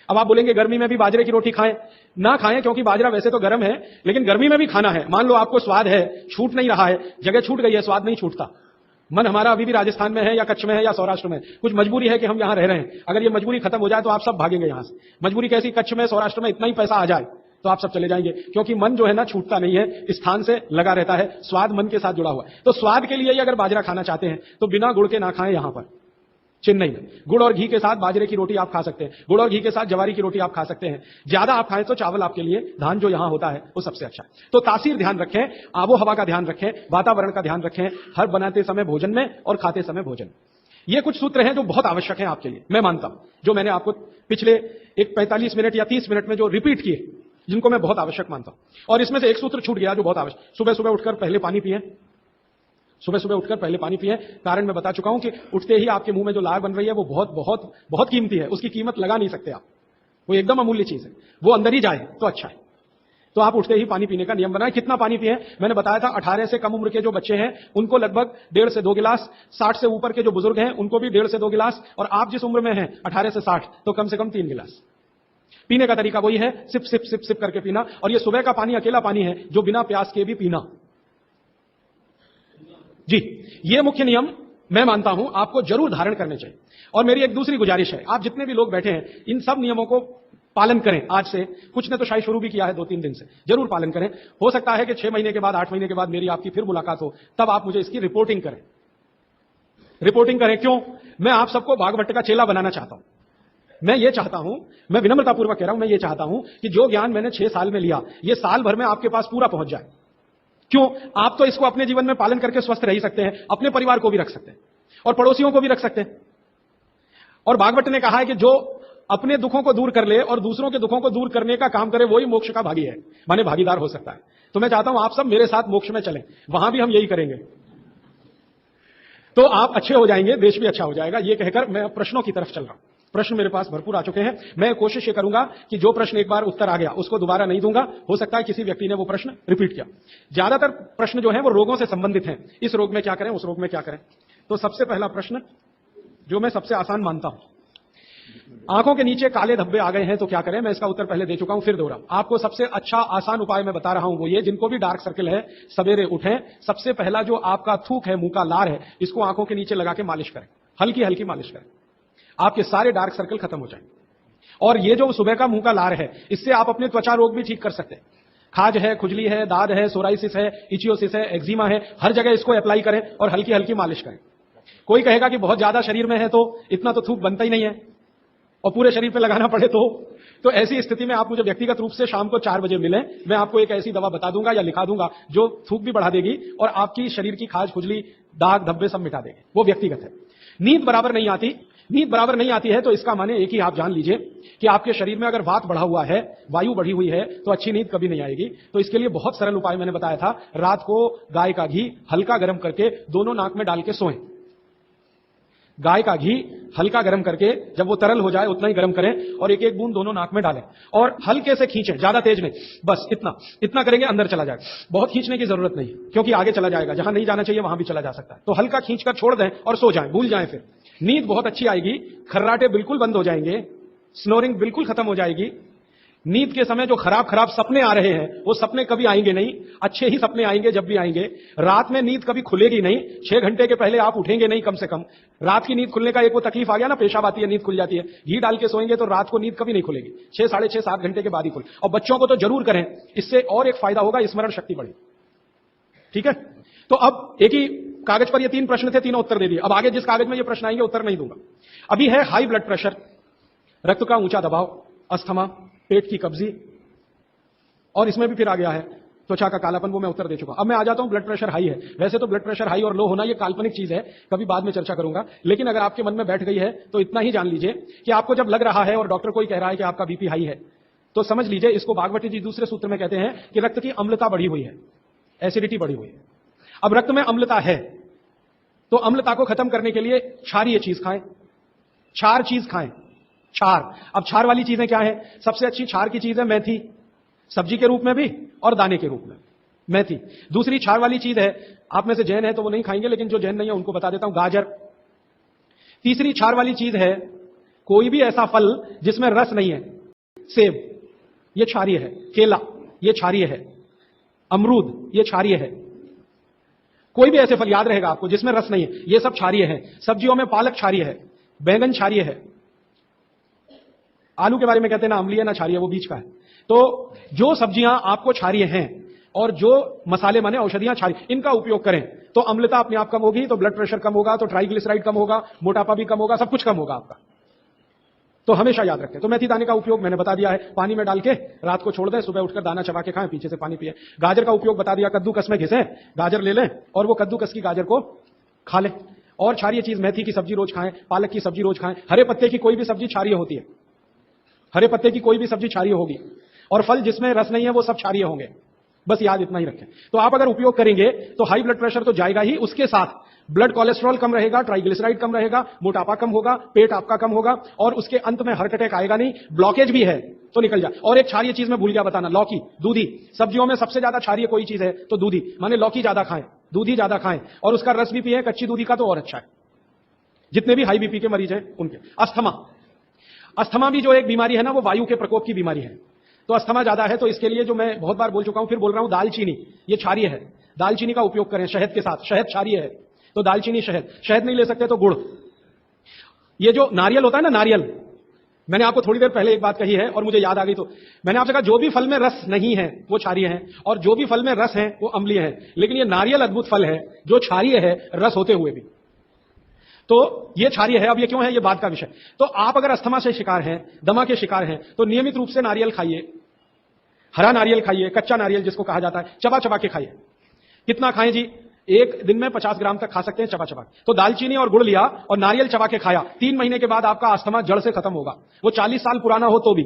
अब आप बोलेंगे गर्मी में भी बाजरे की रोटी खाएं, ना खाएं, क्योंकि बाजरा वैसे तो गर्म है, लेकिन गर्मी में भी खाना है। मान लो आपको स्वाद है, छूट नहीं रहा है, जगह छूट गई है, स्वाद नहीं छूटता, मन हमारा अभी भी राजस्थान में है या कच्छ में है या सौराष्ट्र में, कुछ मजबूरी है कि हम यहां रह रहे हैं। अगर ये मजबूरी खत्म हो जाए तो आप सब भागेंगे यहां से। मजबूरी कैसी, कच्छ में, सौराष्ट्र में इतना ही पैसा आ जाए तो आप सब चले जाएंगे, क्योंकि मन जो है ना छूटता नहीं है, स्थान से लगा रहता है, स्वाद मन के साथ जुड़ा हुआ है। तो स्वाद के लिए ही अगर बाजरा खाना चाहते हैं तो बिना गुड़ के ना खाएं। यहां पर चेन्नई में गुड़ और घी के साथ बाजरे की रोटी आप खा सकते हैं, गुड़ और घी के साथ जवारी की रोटी आप खा सकते हैं। ज्यादा आप खाएं तो चावल आपके लिए, धान जो यहां होता है वो सबसे अच्छा है। तो तासीर ध्यान रखें, आबो हवा का ध्यान रखें, वातावरण का ध्यान रखें, हर बनाते समय भोजन में और खाते समय भोजन। ये कुछ सूत्र हैं जो बहुत आवश्यक हैं आपके लिए, मैं मानता हूं, जो मैंने आपको पिछले एक 45 मिनट या 30 मिनट में जो रिपीट किए, जिनको मैं बहुत आवश्यक मानता हूं। और इसमें से एक सूत्र छूट गया जो बहुत आवश्यक, सुबह सुबह उठकर पहले पानी पिए। सुबह सुबह उठकर पहले पानी पिए। कारण मैं बता चुका हूं कि उठते ही आपके मुंह में जो लार बन रही है वो बहुत बहुत बहुत कीमती है, उसकी कीमत लगा नहीं सकते आप, वो एकदम अमूल्य चीज है, वो अंदर ही जाए तो अच्छा है। तो आप उठते ही पानी पीने का नियम बनाएं। कितना पानी पिए, मैंने बताया था 18 से कम उम्र के जो बच्चे हैं उनको लगभग 1.5 से 2 गिलास, 60 से ऊपर के जो बुजुर्ग हैं उनको भी 1.5 से 2 गिलास, और आप जिस उम्र में हैं 18 से 60 तो कम से कम 3 गिलास। पीने का तरीका वही है, सिप सिप सिप सिप करके पीना। और ये सुबह का पानी अकेला पानी है जो बिना प्यास के भी पीना। जी, ये मुख्य नियम मैं मानता हूं आपको जरूर धारण करने चाहिए। और मेरी एक दूसरी गुजारिश है, आप जितने भी लोग बैठे हैं इन सब नियमों को पालन करें। आज से कुछ ने तो शायद शुरू भी किया है 2-3 दिन से, जरूर पालन करें। हो सकता है कि 6 महीने के बाद, 8 महीने के बाद मेरी आपकी फिर मुलाकात हो, तब आप मुझे इसकी रिपोर्टिंग करें। रिपोर्टिंग करें क्यों? मैं आप सबको भागवत का चेला बनाना चाहता हूं। मैं ये चाहता हूं, मैं विनम्रतापूर्वक कह रहा हूं, मैं ये चाहता हूं कि जो ज्ञान मैंने 6 साल में लिया ये साल भर में आपके पास पूरा पहुंच जाए। क्यों? आप तो इसको अपने जीवन में पालन करके स्वस्थ रह ही सकते हैं, अपने परिवार को भी रख सकते हैं और पड़ोसियों को भी रख सकते हैं। और भागवत ने कहा है कि जो अपने दुखों को दूर कर ले और दूसरों के दुखों को दूर करने का काम करे वही मोक्ष का भागी है, माने भागीदार हो सकता है। तो मैं चाहता हूं आप सब मेरे साथ मोक्ष में चलें, वहां भी हम यही करेंगे, तो आप अच्छे हो जाएंगे, देश भी अच्छा हो जाएगा। ये कहकर मैं प्रश्नों की तरफ चल रहा हूं। प्रश्न मेरे पास भरपूर आ चुके हैं। मैं कोशिश ये करूंगा कि जो प्रश्न एक बार उत्तर आ गया उसको दोबारा नहीं दूंगा। हो सकता है किसी व्यक्ति ने वो प्रश्न रिपीट किया। ज्यादातर प्रश्न जो है वो रोगों से संबंधित हैं, इस रोग में क्या करें, उस रोग में क्या करें। तो सबसे पहला प्रश्न जो मैं सबसे आसान मानता हूं, आंखों के नीचे काले धब्बे आ गए हैं तो क्या करें। मैं इसका उत्तर पहले दे चुका हूं, फिर दोहराऊं। आपको सबसे अच्छा आसान उपाय मैं बता रहा हूं, वो ये, जिनको भी डार्क सर्कल है सवेरे उठें, सबसे पहला जो आपका थूक है, मुंह का लार है, इसको आंखों के नीचे लगा के मालिश करें, हल्की हल्की मालिश करें, आपके सारे डार्क सर्कल खत्म हो जाएंगे। और ये जो सुबह का मुंह का लार है, इससे आप अपने त्वचा रोग भी ठीक कर सकते हैं। खाज है, खुजली है, दाद है, सोराइसिस है, इचियोसिस है, एक्जिमा है, हर जगह इसको अप्लाई करें और हल्की हल्की मालिश करें। कोई कहेगा कि बहुत ज्यादा शरीर में है तो इतना तो थूक बनता ही नहीं है और पूरे शरीर पे लगाना पड़े तो ऐसी स्थिति में आप मुझे व्यक्तिगत रूप से शाम को 4 बजे मिलें। मैं आपको एक ऐसी दवा बता दूंगा या लिखा दूंगा जो थूक भी बढ़ा देगी और आपकी शरीर की खाज, खुजली, दाग, धब्बे सब मिटा देगी। वो व्यक्तिगत है। नींद बराबर नहीं आती, नींद बराबर नहीं आती है तो इसका माने एक ही आप जान लीजिए कि आपके शरीर में अगर वात बढ़ा हुआ है, वायु बढ़ी हुई है, तो अच्छी नींद कभी नहीं आएगी। तो इसके लिए बहुत सरल उपाय मैंने बताया था, रात को गाय का घी हल्का गर्म करके दोनों नाक में डाल के सोएं। गाय का घी हल्का गर्म करके, जब वो तरल हो जाए उतना ही गर्म करें और एक एक बूंद दोनों नाक में डालें और हल्के से खींचें, ज्यादा तेज नहीं, बस इतना इतना करेंगे अंदर चला जाएगा। बहुत खींचने की जरूरत नहीं, क्योंकि आगे चला जाएगा, जहां नहीं जाना चाहिए वहां भी चला जा सकता है। तो हल्का खींचकर छोड़ दें और सो जाएं, भूल जाएं। फिर नींद बहुत अच्छी आएगी, खर्राटे बिल्कुल बंद हो जाएंगे, स्नोरिंग बिल्कुल खत्म हो जाएगी। नींद के समय जो खराब खराब सपने आ रहे हैं वो सपने कभी आएंगे नहीं, अच्छे ही सपने आएंगे जब भी आएंगे। रात में नींद कभी खुलेगी नहीं, 6 घंटे के पहले आप उठेंगे नहीं कम से कम। रात की नींद खुलने का एक वो तकलीफ आ गया ना, पेशाब आती है, नींद खुल जाती है। घी डाल के सोएंगे तो रात को नींद कभी नहीं खुलेगी, 6, साढ़े 6, 7 घंटे के बाद ही खुले। और बच्चों को तो जरूर करें, इससे और एक फायदा होगा, स्मरण शक्ति बढ़े। ठीक है, तो अब एक ही कागज पर ये 3 प्रश्न थे, तीनों उत्तर दे दिए। अब आगे जिस कागज में ये प्रश्न आएंगे उत्तर नहीं दूंगा। अभी है हाई ब्लड प्रेशर, रक्त का ऊंचा दबाव, अस्थमा, पेट की कब्जी, और इसमें भी फिर आ गया है त्वचा का कालापन, वो मैं उत्तर दे चुका। अब मैं आ जाता हूं ब्लड प्रेशर हाई है। वैसे तो ब्लड प्रेशर हाई और लो होना ये काल्पनिक चीज है, कभी बाद में चर्चा करूंगा, लेकिन अगर आपके मन में बैठ गई है तो इतना ही जान लीजिए कि आपको जब लग रहा है और डॉक्टर कोई कह रहा है कि आपका बीपी हाई है, तो समझ लीजिए, इसको भागवती जी दूसरे सूत्र में कहते हैं कि रक्त की अम्लता बढ़ी हुई है, एसिडिटी बढ़ी हुई है। अब रक्त में अम्लता है तो अम्लता को खत्म करने के लिए क्षारीय चीज खाएं, क्षार चीज खाएं, क्षार। अब क्षार वाली चीजें क्या है? सबसे अच्छी क्षार की चीज है मेथी, सब्जी के रूप में भी और दाने के रूप में मेथी। दूसरी क्षार वाली चीज है, आप में से जैन है तो वो नहीं खाएंगे, लेकिन जो जैन नहीं है उनको बता देता हूं, गाजर। तीसरी क्षार वाली चीज है कोई भी ऐसा फल जिसमें रस नहीं है, सेब, ये क्षारीय है। केला, ये क्षारीय है। अमरूद, ये क्षारीय है। कोई भी ऐसे फल याद रहेगा आपको जिसमें रस नहीं है, ये सब क्षारीय है। सब्जियों में पालक क्षारीय है, बैंगन क्षारीय है। आलू के बारे में कहते हैं ना अम्लीय ना क्षारीय, वो बीच का है। तो जो सब्जियां आपको क्षारीय हैं और जो मसाले माने औषधियां क्षारीय, इनका उपयोग करें तो अम्लता अपने आप कम होगी, तो ब्लड प्रेशर कम होगा, तो ट्राइग्लिसराइड कम होगा, मोटापा भी कम होगा, सब कुछ कम होगा आपका। तो हमेशा याद रखें। तो मेथी दाने का उपयोग मैंने बता दिया है, पानी में डाल के रात को छोड़ दें, सुबह उठकर दाना चबा के खाएं, पीछे से पानी पिए। गाजर का उपयोग बता दिया, कद्दूकस में घिसें, गाजर ले लें और वो कद्दूकस की गाजर को खा लें। और क्षारीय चीज, मेथी की सब्जी रोज खाएं, पालक की सब्जी रोज खाएं। हरे पत्ते की कोई भी सब्जी क्षारीय होती है, हरे पत्ते की कोई भी सब्जी क्षारीय होगी, और फल जिसमें रस नहीं है वो सब क्षारीय होंगे। बस याद इतना ही रखें। तो आप अगर उपयोग करेंगे तो हाई ब्लड प्रेशर तो जाएगा ही, उसके साथ ब्लड कोलेस्ट्रॉल कम रहेगा, ट्राइग्लिसराइड कम रहेगा, मोटापा कम होगा, पेट आपका कम होगा, और उसके अंत में हार्ट अटैक आएगा नहीं। ब्लॉकेज भी है तो निकल जाए। और एक क्षारीय चीज मैं भूल गया बताना, लौकी, दूधी। सब्जियों में सबसे ज्यादा क्षारीय कोई चीज है तो दूधी, माने लौकी ज्यादा खाएं, दूधी ज्यादा खाएं, और उसका रस भी पिए, कच्ची दूधी का तो और अच्छा है। जितने भी हाई बीपी के मरीज हैं उनके। अस्थमा, अस्थमा भी जो एक बीमारी है ना, वो वायु के प्रकोप की बीमारी है। तो अस्थमा ज्यादा है तो इसके लिए जो मैं बहुत बार बोल चुका हूं, फिर बोल रहा हूं, दालचीनी, ये क्षारीय है। दालचीनी का उपयोग करें शहद के साथ, शहद क्षारीय है तो दालचीनी, शहद। शहद नहीं ले सकते तो गुड़। ये जो नारियल होता है ना, नारियल, मैंने आपको थोड़ी देर पहले एक बात कही है और मुझे याद आ गई, तो मैंने आपसे कहा जो भी फल में रस नहीं है वो क्षारीय है, और जो भी फल में रस है वो अम्लीय है। लेकिन ये नारियल अद्भुत फल है जो क्षारीय है रस होते हुए भी, तो ये क्षारीय है। अब ये क्यों है, ये बात का विषय। तो आप अगर अस्थमा से शिकार हैं, दमा के शिकार हैं, तो नियमित रूप से नारियल खाइए, हरा नारियल खाइए, कच्चा नारियल जिसको कहा जाता है, चबा चबा के खाइए। कितना खाएं जी? एक दिन में 50 ग्राम तक खा सकते हैं चबा चबा। तो दालचीनी और गुड़ लिया और नारियल चबा के खाया, 3 महीने के बाद आपका अस्थमा जड़ से खत्म होगा। वो 40 साल पुराना हो तो भी।